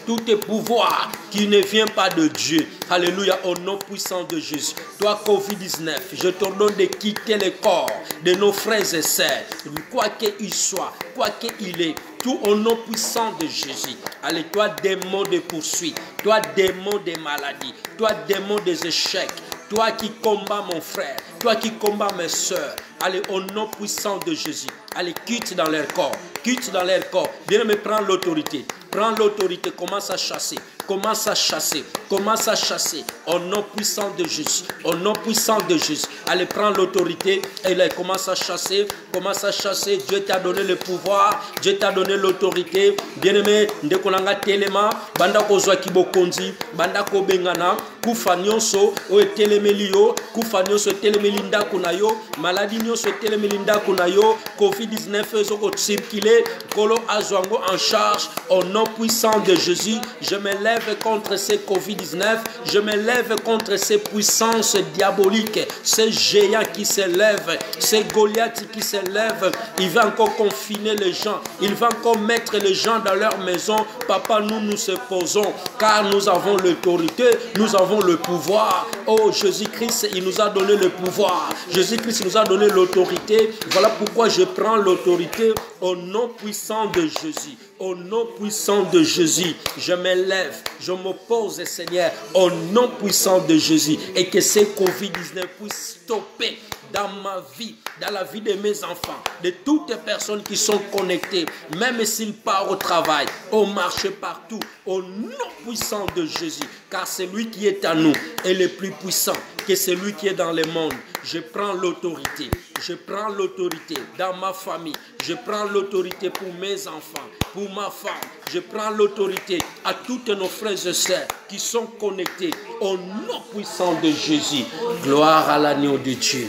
tous tes pouvoirs qui ne viennent pas de Dieu. Alléluia, au nom puissant de Jésus. Toi, Covid-19, je t'ordonne de quitter le corps de nos frères et sœurs, quoi qu'il soit, quoi qu'il est, tout au nom puissant de Jésus. Allez, toi, démon de poursuite, toi, démon des maladies, toi, démon des échecs, toi qui combats mon frère, toi qui combats mes soeurs, allez, au nom puissant de Jésus, allez, quitte dans leur corps, quitte dans leur corps. Bien-aimé, prends l'autorité. Prends l'autorité, commence à chasser, commence à chasser, commence à chasser au nom puissant de Jésus, au nom puissant de Jésus. Allez, prends l'autorité et là, commence à chasser, commence à chasser. Dieu t'a donné le pouvoir, Dieu t'a donné l'autorité. Bien-aimé, ndekolanga telema, banda kozwa kibokonzi, banda ko bengana, kufa nyonso, o telemeli yo, kufa nyonso telemeli ndako na yo, maladie nyonso telemeli ndako na yo, Covid-19 ezoko circuler, kolo azwango en charge au nom puissant de Jésus. Je me lève contre ces Covid-19, je me lève contre ces puissances diaboliques, ces géants qui se lèvent, ces Goliaths qui se lèvent. Il va encore confiner les gens, il va encore mettre les gens dans leur maison. Papa, nous nous opposons car nous avons l'autorité, nous avons le pouvoir. Oh, Jésus-Christ, il nous a donné le pouvoir. Jésus-Christ nous a donné l'autorité. Voilà pourquoi je prends l'autorité au nom puissant de Jésus. Au nom puissant de Jésus, je me lève, je m'oppose, Seigneur, au nom puissant de Jésus. Et que ces Covid-19 puissent stopper dans ma vie, dans la vie de mes enfants, de toutes les personnes qui sont connectées, même s'ils partent au travail, au marché, partout, au nom puissant de Jésus, car celui qui est à nous est le plus puissant que celui qui est dans le monde. Je prends l'autorité. Je prends l'autorité dans ma famille. Je prends l'autorité pour mes enfants, pour ma femme. Je prends l'autorité à toutes nos frères et sœurs qui sont connectés au nom puissant de Jésus. Gloire à l'agneau de Dieu.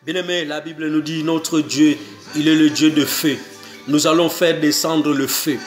Bien-aimé, la Bible nous dit, notre Dieu, il est le Dieu de feu. Nous allons faire descendre le feu.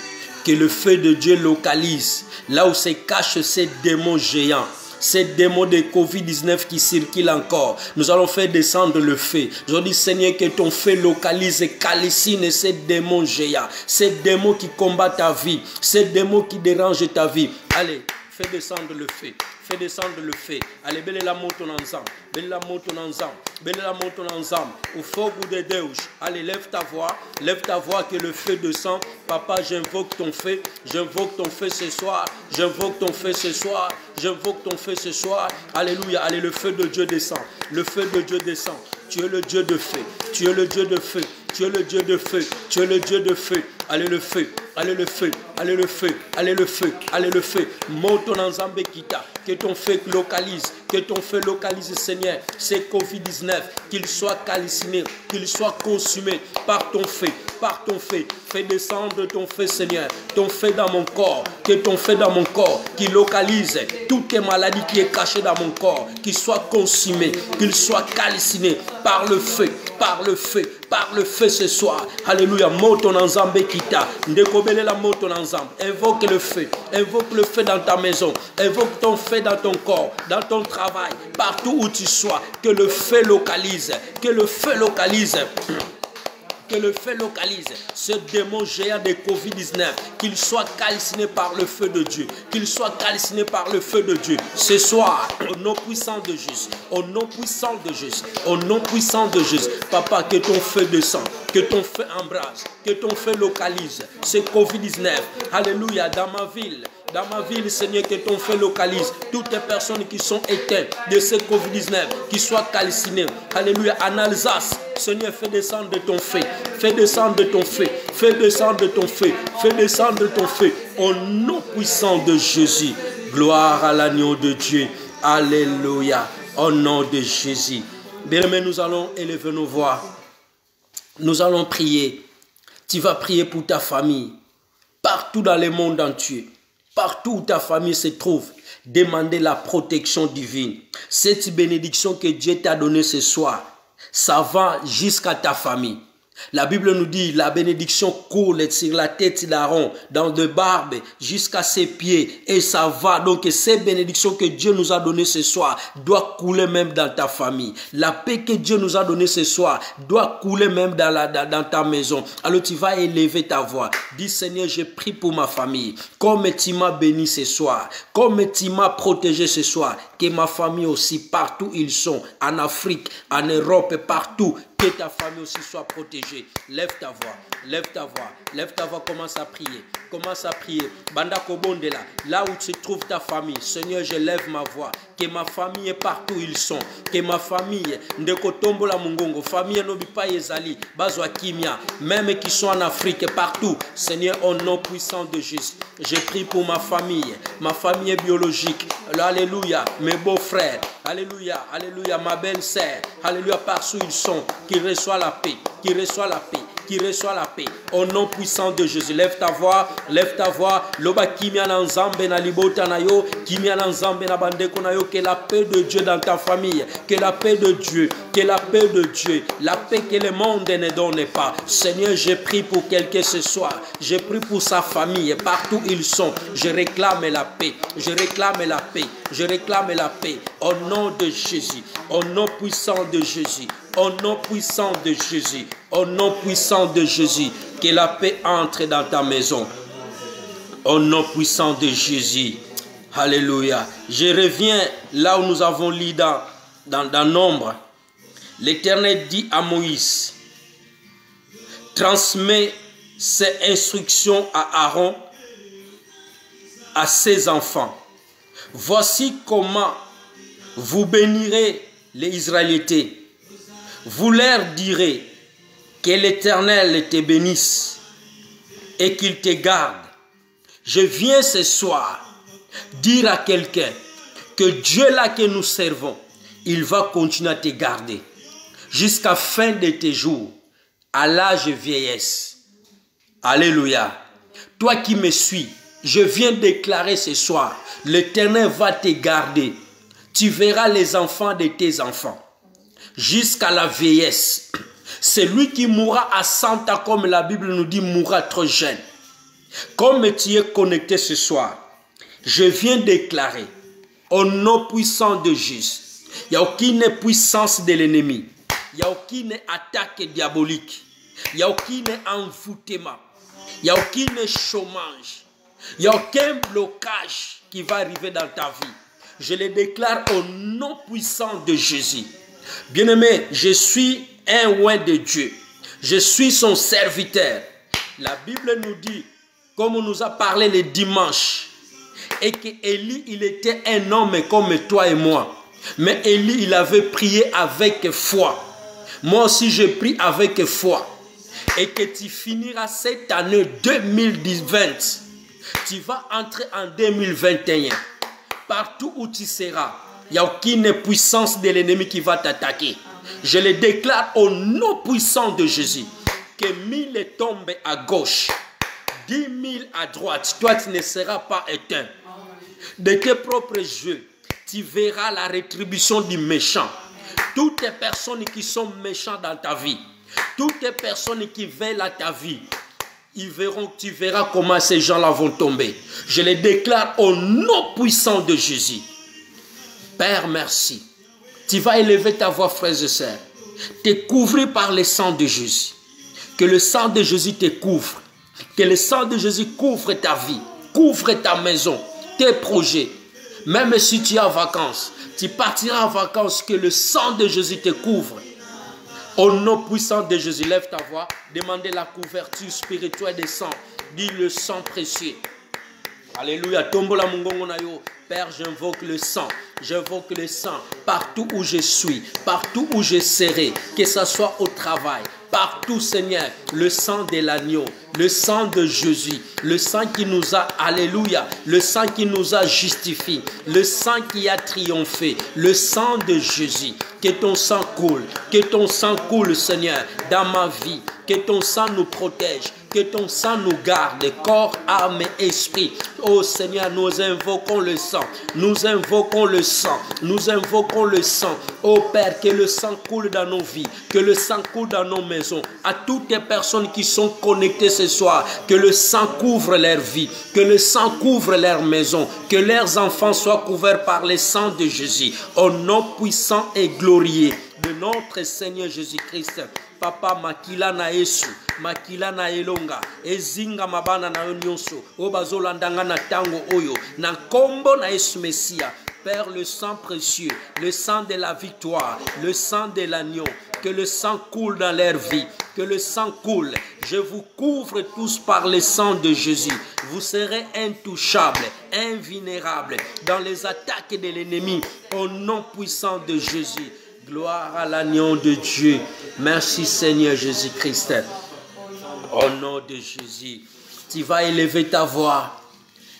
Que le feu de Dieu localise là où se cachent ces démons géants. Ces démons de Covid-19 qui circulent encore. Nous allons faire descendre le feu. Je dis, Seigneur, que ton feu localise et calcine ces démons géants. Ces démons qui combattent ta vie. Ces démons qui dérangent ta vie. Allez, fais descendre le feu. Fais descendre le feu. Allez, belle la monte ensemble. Belle la monte ensemble. Belle la monte ensemble. Au fogo de Deus. Allez, lève ta voix. Lève ta voix que le feu descend. Papa, j'invoque ton feu. J'invoque ton feu ce soir. J'invoque ton feu ce soir. J'invoque ton feu ce soir. Alléluia. Allez, le feu de Dieu descend. Le feu de Dieu descend. Tu es le Dieu de feu. Tu es le Dieu de feu. Tu es le Dieu de feu. Tu es le Dieu de feu. Allez, le feu. Allez, le feu. Allez, le feu. Allez, le feu. Allez, le feu. Moto Nzambe Kita. Que ton feu localise. Que ton feu localise, Seigneur. C'est Covid-19. Qu'il soit calciné. Qu'il soit consumé par ton feu. Par ton feu. Fais descendre ton feu, Seigneur. Ton feu dans mon corps. Que ton feu dans mon corps. Qui localise toutes les maladies qui est cachées dans mon corps. Qu'il soit consumé. Qu'il soit calciné par le feu. Par le feu. Par le feu ce soir. Alléluia. Moto Nzambe Kita. Ndekobele la moto Nzambe. Invoque le feu. Invoque le feu dans ta maison. Invoque ton feu dans ton corps. Dans ton travail. Partout où tu sois. Que le feu localise. Que le feu localise. Que le feu localise ce démon géant de Covid-19, qu'il soit calciné par le feu de Dieu, qu'il soit calciné par le feu de Dieu. Ce soir, au nom puissant de Jésus, au nom puissant de Jésus, au nom puissant de Jésus, Papa, que ton feu descende, que ton feu embrase, que ton feu localise ce Covid-19. Alléluia, dans ma ville. Dans ma ville, Seigneur, que ton feu localise toutes les personnes qui sont éteintes de ce Covid-19, qui soient calcinées. Alléluia. En Alsace, Seigneur, fais descendre de ton feu. Fais descendre de ton feu. Fais descendre de ton feu. Fais descendre de ton feu. Au nom puissant de Jésus. Gloire à l'agneau de Dieu. Alléluia. Au nom de Jésus. Bien-aimés, nous allons élever nos voix. Nous allons prier. Tu vas prier pour ta famille. Partout dans le monde entier. Partout où ta famille se trouve, demandez la protection divine. Cette bénédiction que Dieu t'a donnée ce soir, ça va jusqu'à ta famille. La Bible nous dit, la bénédiction coule sur la tête d'Aaron, dans de barbe, jusqu'à ses pieds. Et ça va. Donc, ces bénédictions que Dieu nous a données ce soir doivent couler même dans ta famille. La paix que Dieu nous a donnée ce soir doit couler même dans ta maison. Alors, tu vas élever ta voix. Dis, Seigneur, je prie pour ma famille. Comme tu m'as béni ce soir, comme tu m'as protégé ce soir, que ma famille aussi, partout où ils sont, en Afrique, en Europe, partout, que ta famille aussi soit protégée. Lève ta voix, lève ta voix, lève ta voix, commence à prier. Commence à prier. Banda Kobondela, là où se trouve ta famille, Seigneur, je lève ma voix. Que ma famille est partout où ils sont. Que ma famille, Ndeko Tombola Mungongo, famille Nobipa Yezali, Bazwa Kimia, même qui sont en Afrique, partout. Seigneur, au nom puissant de Jésus, je prie pour ma famille biologique. Alléluia, mes beaux-frères. Alléluia, alléluia, ma belle-sœur. Alléluia, partout où ils sont. Qu'ils reçoivent la paix, qu'ils reçoivent la paix, qu'ils reçoivent la paix. Au nom puissant de Jésus, lève ta voix, lève ta voix. Loba kimia na nzambe na libota na yo, kimia na nzambe na bandeko na yo. Que la paix de Dieu dans ta famille, que la paix de Dieu, que la paix de Dieu, la paix que le monde ne donne pas. Seigneur, je prie pour quelqu'un ce soir, je prie pour sa famille, partout où ils sont. Je réclame la paix, je réclame la paix, je réclame la paix. Au nom de Jésus, au nom puissant de Jésus. Au nom puissant de Jésus, au nom puissant de Jésus, que la paix entre dans ta maison. Au nom puissant de Jésus. Alléluia. Je reviens là où nous avons lu dans Nombre. L'Éternel dit à Moïse, transmets ces instructions à Aaron, à ses enfants. Voici comment vous bénirez les Israélites. Vous leur direz que l'Éternel te bénisse et qu'il te garde. Je viens ce soir dire à quelqu'un que Dieu là que nous servons, il va continuer à te garder jusqu'à la fin de tes jours, à l'âge vieillesse. Alléluia. Toi qui me suis, je viens déclarer ce soir, l'Éternel va te garder. Tu verras les enfants de tes enfants jusqu'à la vieillesse. Celui qui mourra à 100 ans, comme la Bible nous dit, mourra trop jeune. Comme tu es connecté ce soir, je viens déclarer au nom puissant de Jésus, il n'y a aucune puissance de l'ennemi, il n'y a aucune attaque diabolique, il n'y a aucun envoûtement, il n'y a aucun chômage, il n'y a aucun blocage qui va arriver dans ta vie. Je le déclare au nom puissant de Jésus. Bien-aimé, je suis un oint de Dieu. Je suis son serviteur. La Bible nous dit, comme on nous a parlé le dimanche, et que Élie, il était un homme comme toi et moi. Mais Élie, il avait prié avec foi. Moi aussi, je prie avec foi. Et que tu finiras cette année 2020. Tu vas entrer en 2021. Partout où tu seras, il n'y a aucune puissance de l'ennemi qui va t'attaquer. Je le déclare au nom puissant de Jésus. Que 1000 tombent à gauche, 10 000 à droite. Toi, tu ne seras pas éteint. De tes propres yeux, tu verras la rétribution du méchant. Toutes les personnes qui sont méchantes dans ta vie, toutes les personnes qui veulent à ta vie, tu verras comment ces gens-là vont tomber. Je les déclare au nom puissant de Jésus. Père, merci. Tu vas élever ta voix, frères et sœurs. Te couvrir par le sang de Jésus. Que le sang de Jésus te couvre. Que le sang de Jésus couvre ta vie, couvre ta maison, tes projets. Même si tu es en vacances, tu partiras en vacances, que le sang de Jésus te couvre. Au nom puissant de Jésus, lève ta voix, demandez la couverture spirituelle des sangs. Dis le sang précieux. Alléluia. Tombola mungongo na yo. Père, j'invoque le sang. J'invoque le sang partout où je suis, partout où je serai, que ce soit au travail, partout, Seigneur, le sang de l'agneau, le sang de Jésus, le sang qui nous a, alléluia, le sang qui nous a justifié, le sang qui a triomphé, le sang de Jésus. Que ton sang coule, Seigneur, dans ma vie. Que ton sang nous protège, que ton sang nous garde, corps, âme et esprit. Oh Seigneur, nous invoquons le sang, nous invoquons le sang, nous invoquons le sang. Oh Père, que le sang coule dans nos vies, que le sang coule dans nos maisons. À toutes les personnes qui sont connectées ce soir, que le sang couvre leur vie, que le sang couvre leur maison, que leurs enfants soient couverts par le sang de Jésus. Au nom puissant et glorieux de notre Seigneur Jésus-Christ. Papa, makila na Yesu, makila na elonga, ezinga mabana na nyonso, obazolandanga na tango oyo, na kombo na Yesu Messia. Père, le sang précieux, le sang de la victoire, le sang de l'agneau, que le sang coule dans leur vie, que le sang coule. Je vous couvre tous par le sang de Jésus. Vous serez intouchables, invulnérables dans les attaques de l'ennemi, au nom puissant de Jésus. Gloire à l'agneau de Dieu. Merci Seigneur Jésus-Christ. Au nom de Jésus, tu vas élever ta voix,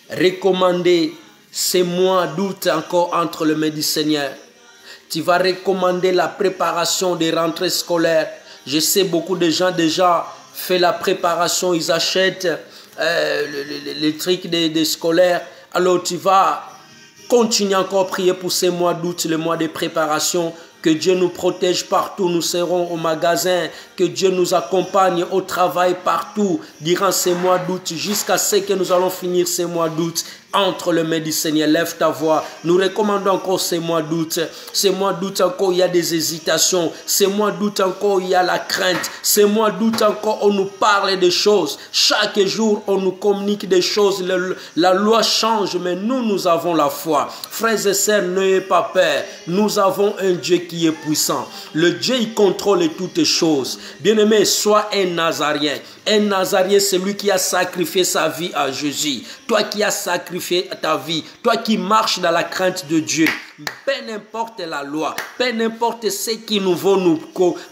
recommander ces mois d'août encore entre les mains du Seigneur. Tu vas recommander la préparation des rentrées scolaires. Je sais beaucoup de gens déjà font la préparation, ils achètent les trucs des scolaires. Alors tu vas continuer encore à prier pour ces mois d'août, le mois de préparation. Que Dieu nous protège partout, nous serons au magasin, que Dieu nous accompagne au travail partout durant ces mois d'août, jusqu'à ce que nous allons finir ces mois d'août entre les mains du Seigneur. Lève ta voix, nous recommandons encore ces mois d'août. Ces mois d'août encore, il y a des hésitations. Ces mois d'août encore, il y a la crainte. Ces mois d'août encore, on nous parle des choses. Chaque jour, on nous communique des choses. La loi change, mais nous avons la foi. Frères et sœurs, n'ayez pas peur. Nous avons un Dieu qui est puissant. Le Dieu, il contrôle toutes choses. Bien-aimé, sois un Nazarien. Un Nazarien, c'est lui qui a sacrifié sa vie à Jésus. Toi qui as sacrifié ta vie, toi qui marches dans la crainte de Dieu, peu n'importe la loi, peu n'importe ce qu'ils nous vont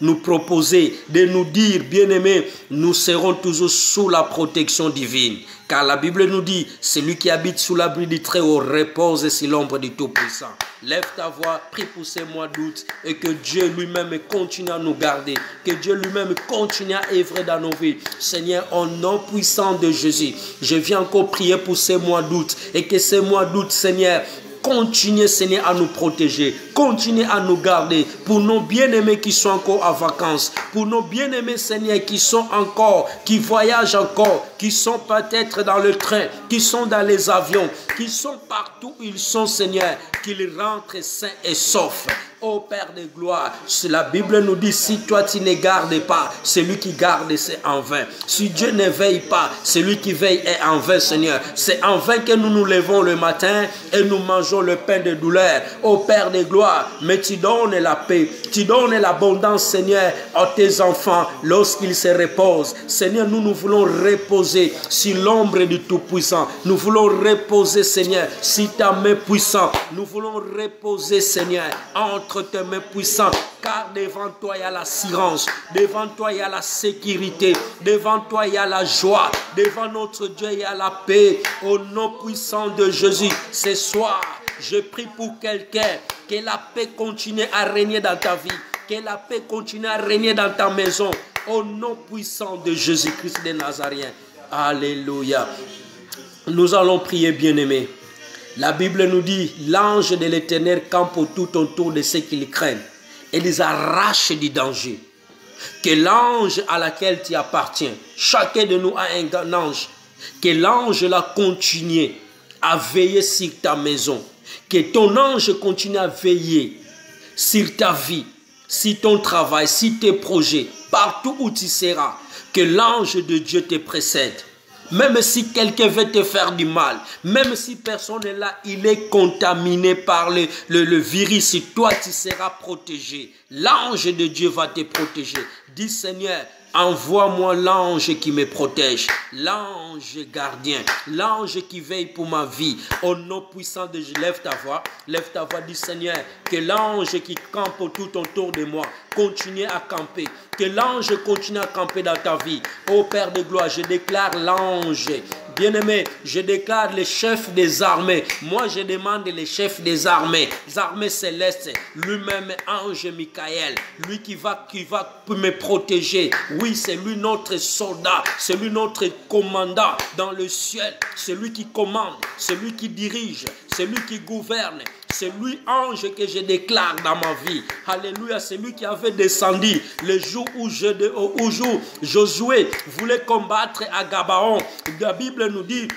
nous proposer, de nous dire, bien-aimés, nous serons toujours sous la protection divine. Car la Bible nous dit, celui qui habite sous l'abri du Très-Haut repose sur l'ombre du Tout-Puissant. Lève ta voix, prie pour ces mois d'août et que Dieu lui-même continue à nous garder. Que Dieu lui-même continue à œuvrer dans nos vies. Seigneur, au nom puissant de Jésus, je viens encore prier pour ces mois d'août et que ces mois d'août, Seigneur, continuez, Seigneur, à nous protéger. Continuez à nous garder. Pour nos bien-aimés qui sont encore en vacances. Pour nos bien-aimés, Seigneur, qui sont encore, qui voyagent encore, qui sont peut-être dans le train, qui sont dans les avions, qui sont partout où ils sont, Seigneur, qu'ils rentrent sains et saufs. Ô Père de gloire, la Bible nous dit, si toi tu ne gardes pas, celui qui garde c'est en vain. Si Dieu ne veille pas, celui qui veille est en vain, Seigneur. C'est en vain que nous nous levons le matin et nous mangeons le pain de douleur. Ô Père de gloire, mais tu donnes la paix, tu donnes l'abondance, Seigneur, à tes enfants lorsqu'ils se reposent. Seigneur, nous voulons reposer sur l'ombre du Tout-Puissant. Nous voulons reposer, Seigneur, sur ta main puissante. Nous voulons reposer, Seigneur, entre tes mains puissantes, car devant toi il y a l'assurance, devant toi il y a la sécurité, devant toi il y a la joie, devant notre Dieu il y a la paix. Au nom puissant de Jésus, ce soir, je prie pour quelqu'un, que la paix continue à régner dans ta vie, que la paix continue à régner dans ta maison, au nom puissant de Jésus-Christ de Nazareth. Alléluia. Nous allons prier, bien-aimés. La Bible nous dit, l'ange de l'Éternel campe tout autour de ceux qui le craignent et les arrache du danger. Que l'ange à laquelle tu appartiens, chacun de nous a un ange, que l'ange là continue à veiller sur ta maison, que ton ange continue à veiller sur ta vie, sur ton travail, sur tes projets, partout où tu seras, que l'ange de Dieu te précède. Même si quelqu'un veut te faire du mal, même si personne n'est là, il est contaminé par le virus, toi tu seras protégé. L'ange de Dieu va te protéger. Dis Seigneur, envoie-moi l'ange qui me protège, l'ange gardien, l'ange qui veille pour ma vie. Au nom puissant de Dieu, lève ta voix, dis Seigneur, que l'ange qui campe tout autour de moi continue à camper, que l'ange continue à camper dans ta vie. Ô Père de gloire, je déclare l'ange. Bien-aimé, je déclare le chef des armées. Moi, je demande le chef des armées célestes, lui-même, ange Michael, lui qui va me protéger. Oui, c'est lui notre soldat, c'est lui notre commandant dans le ciel, c'est lui qui commande, c'est lui qui dirige, c'est lui qui gouverne. C'est lui, ange, que je déclare dans ma vie. Alléluia, c'est lui qui avait descendu le jour où Josué voulait combattre à Gabaon. La Bible nous dit,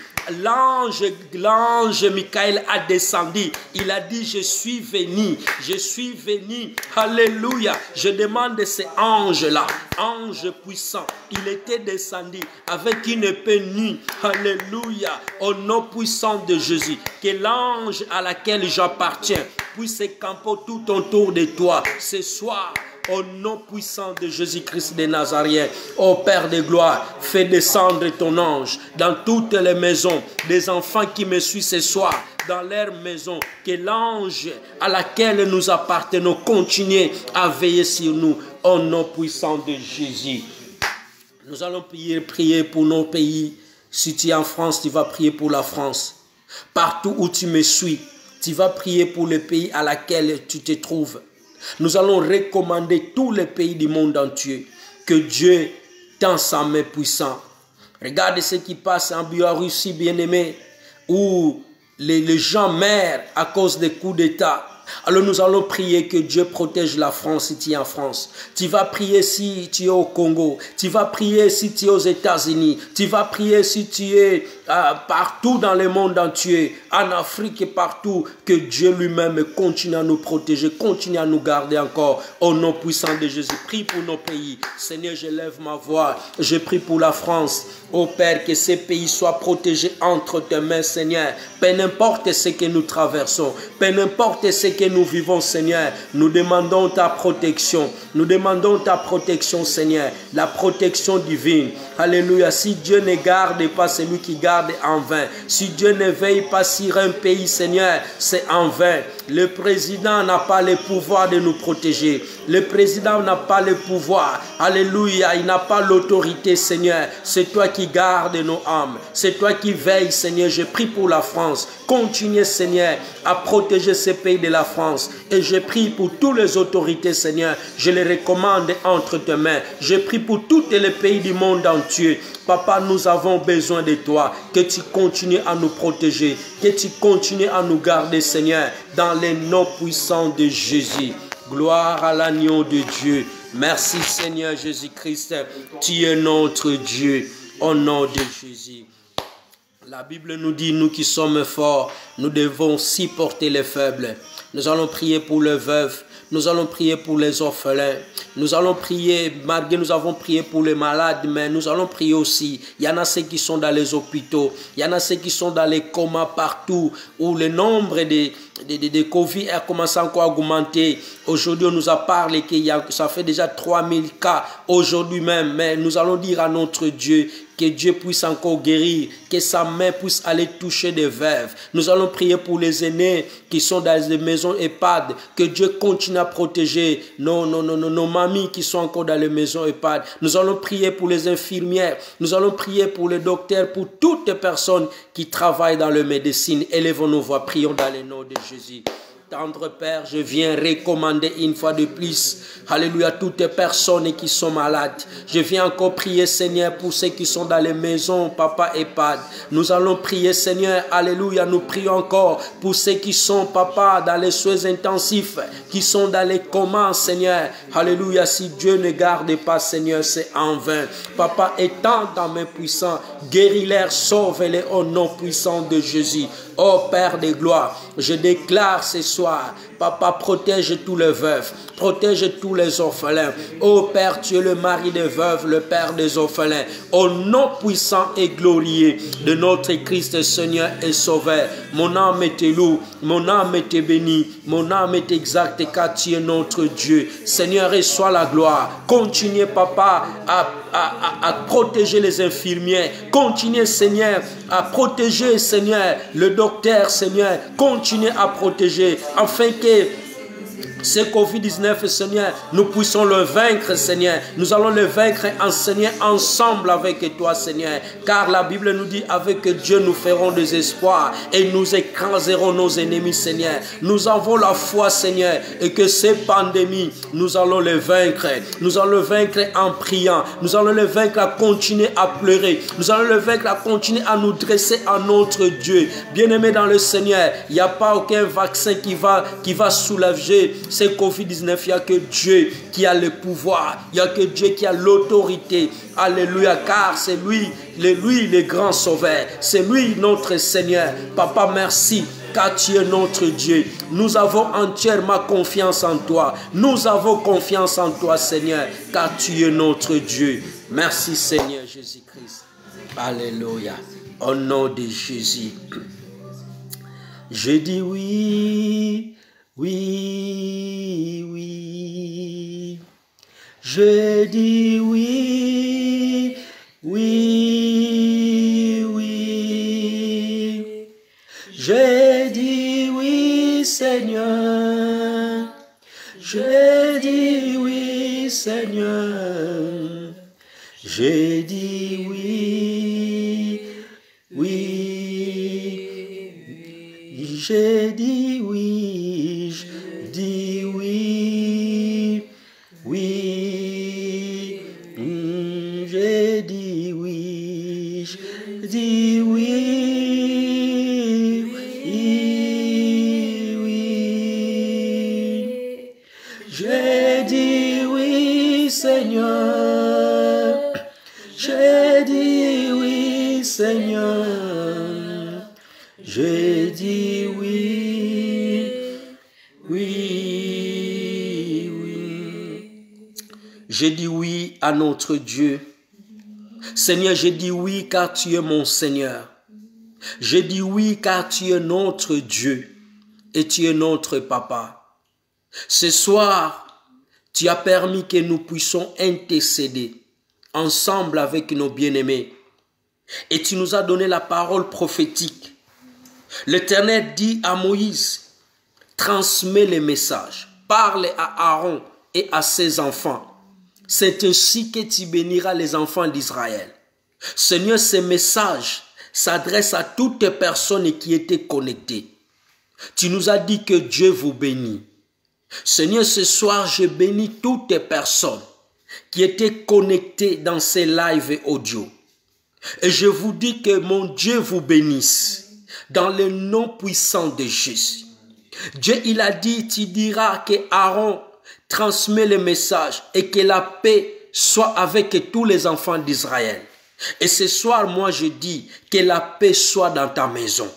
l'ange Michael a descendu. Il a dit, je suis venu. Alléluia. Je demande de ce ange-là, ange puissant. Il était descendu avec une épée nue. Alléluia. Au nom puissant de Jésus. Que l'ange à laquelle j'appartiens puisse camper tout autour de toi ce soir. Au nom puissant de Jésus-Christ de Nazareth, ô Père de gloire, fais descendre ton ange dans toutes les maisons des enfants qui me suivent ce soir, dans leur maison, que l'ange à laquelle nous appartenons continue à veiller sur nous, au nom puissant de Jésus. Nous allons prier pour nos pays. Si tu es en France, tu vas prier pour la France. Partout où tu me suis, tu vas prier pour le pays à laquelle tu te trouves. Nous allons recommander tous les pays du monde entier que Dieu tend sa main puissante. Regarde ce qui passe en Biélorussie, bien-aimé, où les gens meurent à cause des coups d'État. Alors nous allons prier que Dieu protège la France si tu es en France. Tu vas prier si tu es au Congo. Tu vas prier si tu es aux États-Unis. Tu vas prier si tu es partout dans le monde entier, en Afrique et partout. Que Dieu lui-même continue à nous protéger, continue à nous garder encore. Au nom puissant de Jésus, prie pour nos pays. Seigneur, je lève ma voix. Je prie pour la France. Ô Père, que ces pays soient protégés entre tes mains, Seigneur. Peu importe ce que nous traversons, peu importe ce que nous vivons, Seigneur, nous demandons ta protection. Nous demandons ta protection, Seigneur. La protection divine. Alléluia. Si Dieu ne garde pas celui qui garde garde en vain. Si Dieu ne veille pas sur un pays, Seigneur, c'est en vain. Le président n'a pas le pouvoir de nous protéger. Le président n'a pas le pouvoir. Alléluia, il n'a pas l'autorité, Seigneur. C'est toi qui gardes nos âmes. C'est toi qui veilles, Seigneur. Je prie pour la France. Continuez, Seigneur, à protéger ce pays de la France. Et je prie pour toutes les autorités, Seigneur. Je les recommande entre tes mains. Je prie pour tous les pays du monde entier. Papa, nous avons besoin de toi. Que tu continues à nous protéger. Que tu continues à nous garder, Seigneur, dans les noms puissants de Jésus. Gloire à l'agneau de Dieu. Merci, Seigneur Jésus-Christ. Tu es notre Dieu. Au nom de Jésus. La Bible nous dit, nous qui sommes forts, nous devons supporter les faibles. Nous allons prier pour les veuves. Nous allons prier pour les orphelins. Nous allons prier, malgré nous avons prié pour les malades, mais nous allons prier aussi. Il y en a ceux qui sont dans les hôpitaux. Il y en a ceux qui sont dans les comas partout, où le nombre de Covid a commencé encore à augmenter. Aujourd'hui, on nous a parlé que ça fait déjà 3000 cas aujourd'hui même. Mais nous allons dire à notre Dieu que Dieu puisse encore guérir, que sa main puisse aller toucher des veuves. Nous allons prier pour les aînés qui sont dans les maisons EHPAD, que Dieu continue à protéger nos mamies qui sont encore dans les maisons EHPAD. Nous allons prier pour les infirmières, nous allons prier pour les docteurs, pour toutes les personnes qui travaillent dans la médecine. Élevons nos voix, prions dans le nom de Jésus. Tendre Père, je viens recommander une fois de plus, alléluia, toutes les personnes qui sont malades. Je viens encore prier, Seigneur, pour ceux qui sont dans les maisons, Papa EHPAD. Nous allons prier, Seigneur, alléluia, nous prions encore pour ceux qui sont, Papa, dans les soins intensifs, qui sont dans les comas, Seigneur. Alléluia, si Dieu ne garde pas, Seigneur, c'est en vain. Papa, étends ta main puissante, guéris-les, sauve-les au nom puissant de Jésus. Oh Père de gloire, je déclare ce soir, Papa, protège tous les veufs, protège tous les orphelins. Oh Père, tu es le mari des veuves, le Père des orphelins. Au nom puissant et glorieux de notre Christ Seigneur et Sauveur, mon âme te loue, mon âme te bénit, mon âme t'exalte car tu es notre Dieu. Seigneur, reçois la gloire. Continuez, Papa, à protéger les infirmiers. Continuez, Seigneur, à protéger, Seigneur, le docteur, Seigneur. Continuez à protéger afin que ce Covid-19, Seigneur, nous puissions le vaincre, Seigneur. Nous allons le vaincre, Seigneur, ensemble avec toi, Seigneur. Car la Bible nous dit, avec Dieu, nous ferons des espoirs et nous écraserons nos ennemis, Seigneur. Nous avons la foi, Seigneur, et que ces pandémies, nous allons les vaincre. Nous allons le vaincre en priant. Nous allons le vaincre à continuer à pleurer. Nous allons le vaincre à continuer à nous dresser à notre Dieu. Bien-aimé dans le Seigneur, il n'y a pas aucun vaccin qui va soulager ce Covid-19, il n'y a que Dieu qui a le pouvoir, il n'y a que Dieu qui a l'autorité. Alléluia, car c'est lui le grand sauveur, c'est lui notre Seigneur. Papa, merci, car tu es notre Dieu. Nous avons entièrement confiance en toi. Nous avons confiance en toi, Seigneur, car tu es notre Dieu. Merci, Seigneur Jésus-Christ. Alléluia, au nom de Jésus. Je dis oui. Oui, oui, je dis oui, oui, oui, je dis oui, Seigneur, je dis oui, Seigneur, je dis oui, oui, je dis oui. Dis oui, oui, je dis oui, je dis oui, oui, oui, je dis oui, Seigneur, je dis oui, Seigneur, je dis oui. Oui, oui. J'ai dit oui à notre Dieu. Seigneur, j'ai dit oui car tu es mon Seigneur. J'ai dit oui car tu es notre Dieu et tu es notre Papa. Ce soir, tu as permis que nous puissions intercéder ensemble avec nos bien-aimés. Et tu nous as donné la parole prophétique. L'Éternel dit à Moïse, transmets les messages, parle à Aaron et à ses enfants. C'est ainsi que tu béniras les enfants d'Israël. Seigneur, ces messages s'adressent à toutes les personnes qui étaient connectées. Tu nous as dit que Dieu vous bénit. Seigneur, ce soir, je bénis toutes les personnes qui étaient connectées dans ces lives audio. Et je vous dis que mon Dieu vous bénisse dans le nom puissant de Jésus. Dieu, il a dit, tu diras que Aaron transmet le message et que la paix soit avec tous les enfants d'Israël. Et ce soir, moi je dis que la paix soit dans ta maison.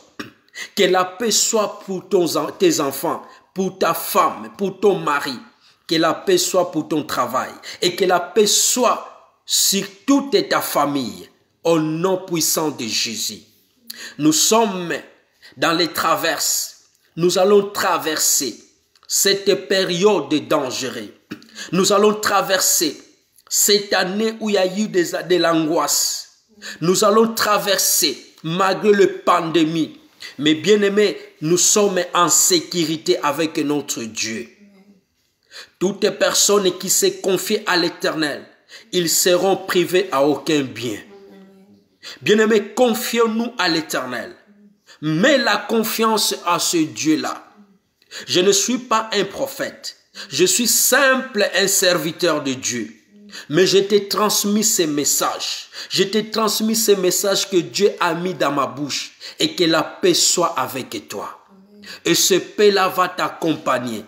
Que la paix soit pour tes enfants, pour ta femme, pour ton mari. Que la paix soit pour ton travail. Et que la paix soit sur toute ta famille. Au nom puissant de Jésus. Nous sommes dans les traverses. Nous allons traverser cette période dangereuse. Nous allons traverser cette année où il y a eu de l'angoisse. Nous allons traverser malgré la pandémie. Mais bien aimés, nous sommes en sécurité avec notre Dieu. Toutes les personnes qui se confient à l'Éternel, ils seront privés à aucun bien. Bien-aimés, confions-nous à l'Éternel. Mets la confiance à ce Dieu-là. Je ne suis pas un prophète. Je suis simple un serviteur de Dieu. Mais je t'ai transmis ces messages. Je t'ai transmis ces messages que Dieu a mis dans ma bouche. Et que la paix soit avec toi. Et ce paix-là va t'accompagner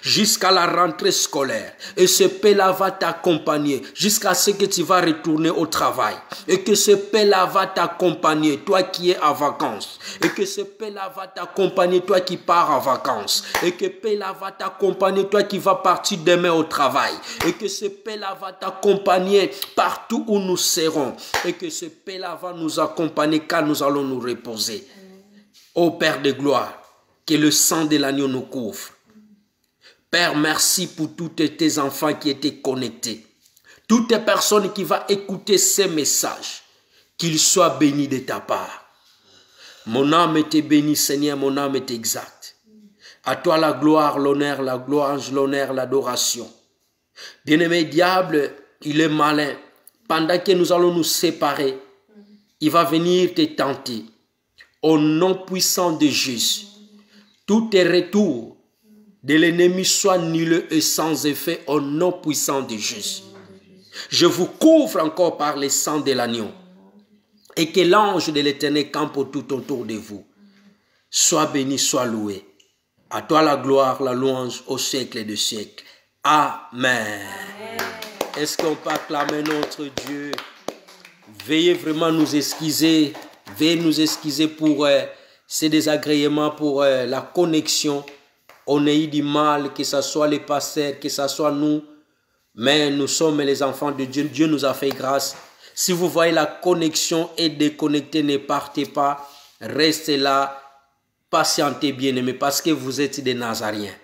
jusqu'à la rentrée scolaire. Et ce paix-là va t'accompagner jusqu'à ce que tu vas retourner au travail. Et que ce paix-là va t'accompagner, toi qui es en vacances. Et que ce paix-là va t'accompagner, toi qui pars en vacances. Et que ce paix-là va t'accompagner, toi qui vas partir demain au travail. Et que ce paix-là va t'accompagner partout où nous serons. Et que ce paix-là va nous accompagner quand nous allons nous reposer. Ô Père de gloire, que le sang de l'agneau nous couvre. Père, merci pour tous tes enfants qui étaient connectés. Toutes les personnes qui vont écouter ces messages, qu'ils soient bénis de ta part. Mon âme était bénie, Seigneur, mon âme est exacte. À toi la gloire, l'honneur, la louange, l'honneur, l'adoration. Bien-aimé diable, il est malin. Pendant que nous allons nous séparer, il va venir te tenter. Au nom puissant de Jésus, tous tes retours de l'ennemi soit nul et sans effet au nom puissant de Jésus. Je vous couvre encore par le sang de l'agneau et que l'ange de l'Éternel campe tout autour de vous. Sois béni, sois loué. À toi la gloire, la louange au siècle des siècles. Amen. Est-ce qu'on peut acclamer notre Dieu? Veuillez vraiment nous excuser. Veuillez nous excuser pour ces désagréments, pour la connexion. On a eu du mal, que ce soit les pasteurs, que ce soit nous. Mais nous sommes les enfants de Dieu. Dieu nous a fait grâce. Si vous voyez la connexion est déconnectée, ne partez pas. Restez là. Patientez bien aimés parce que vous êtes des Nazariens.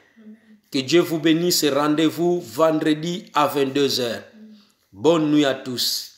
Que Dieu vous bénisse. Rendez-vous vendredi à 22 h. Bonne nuit à tous.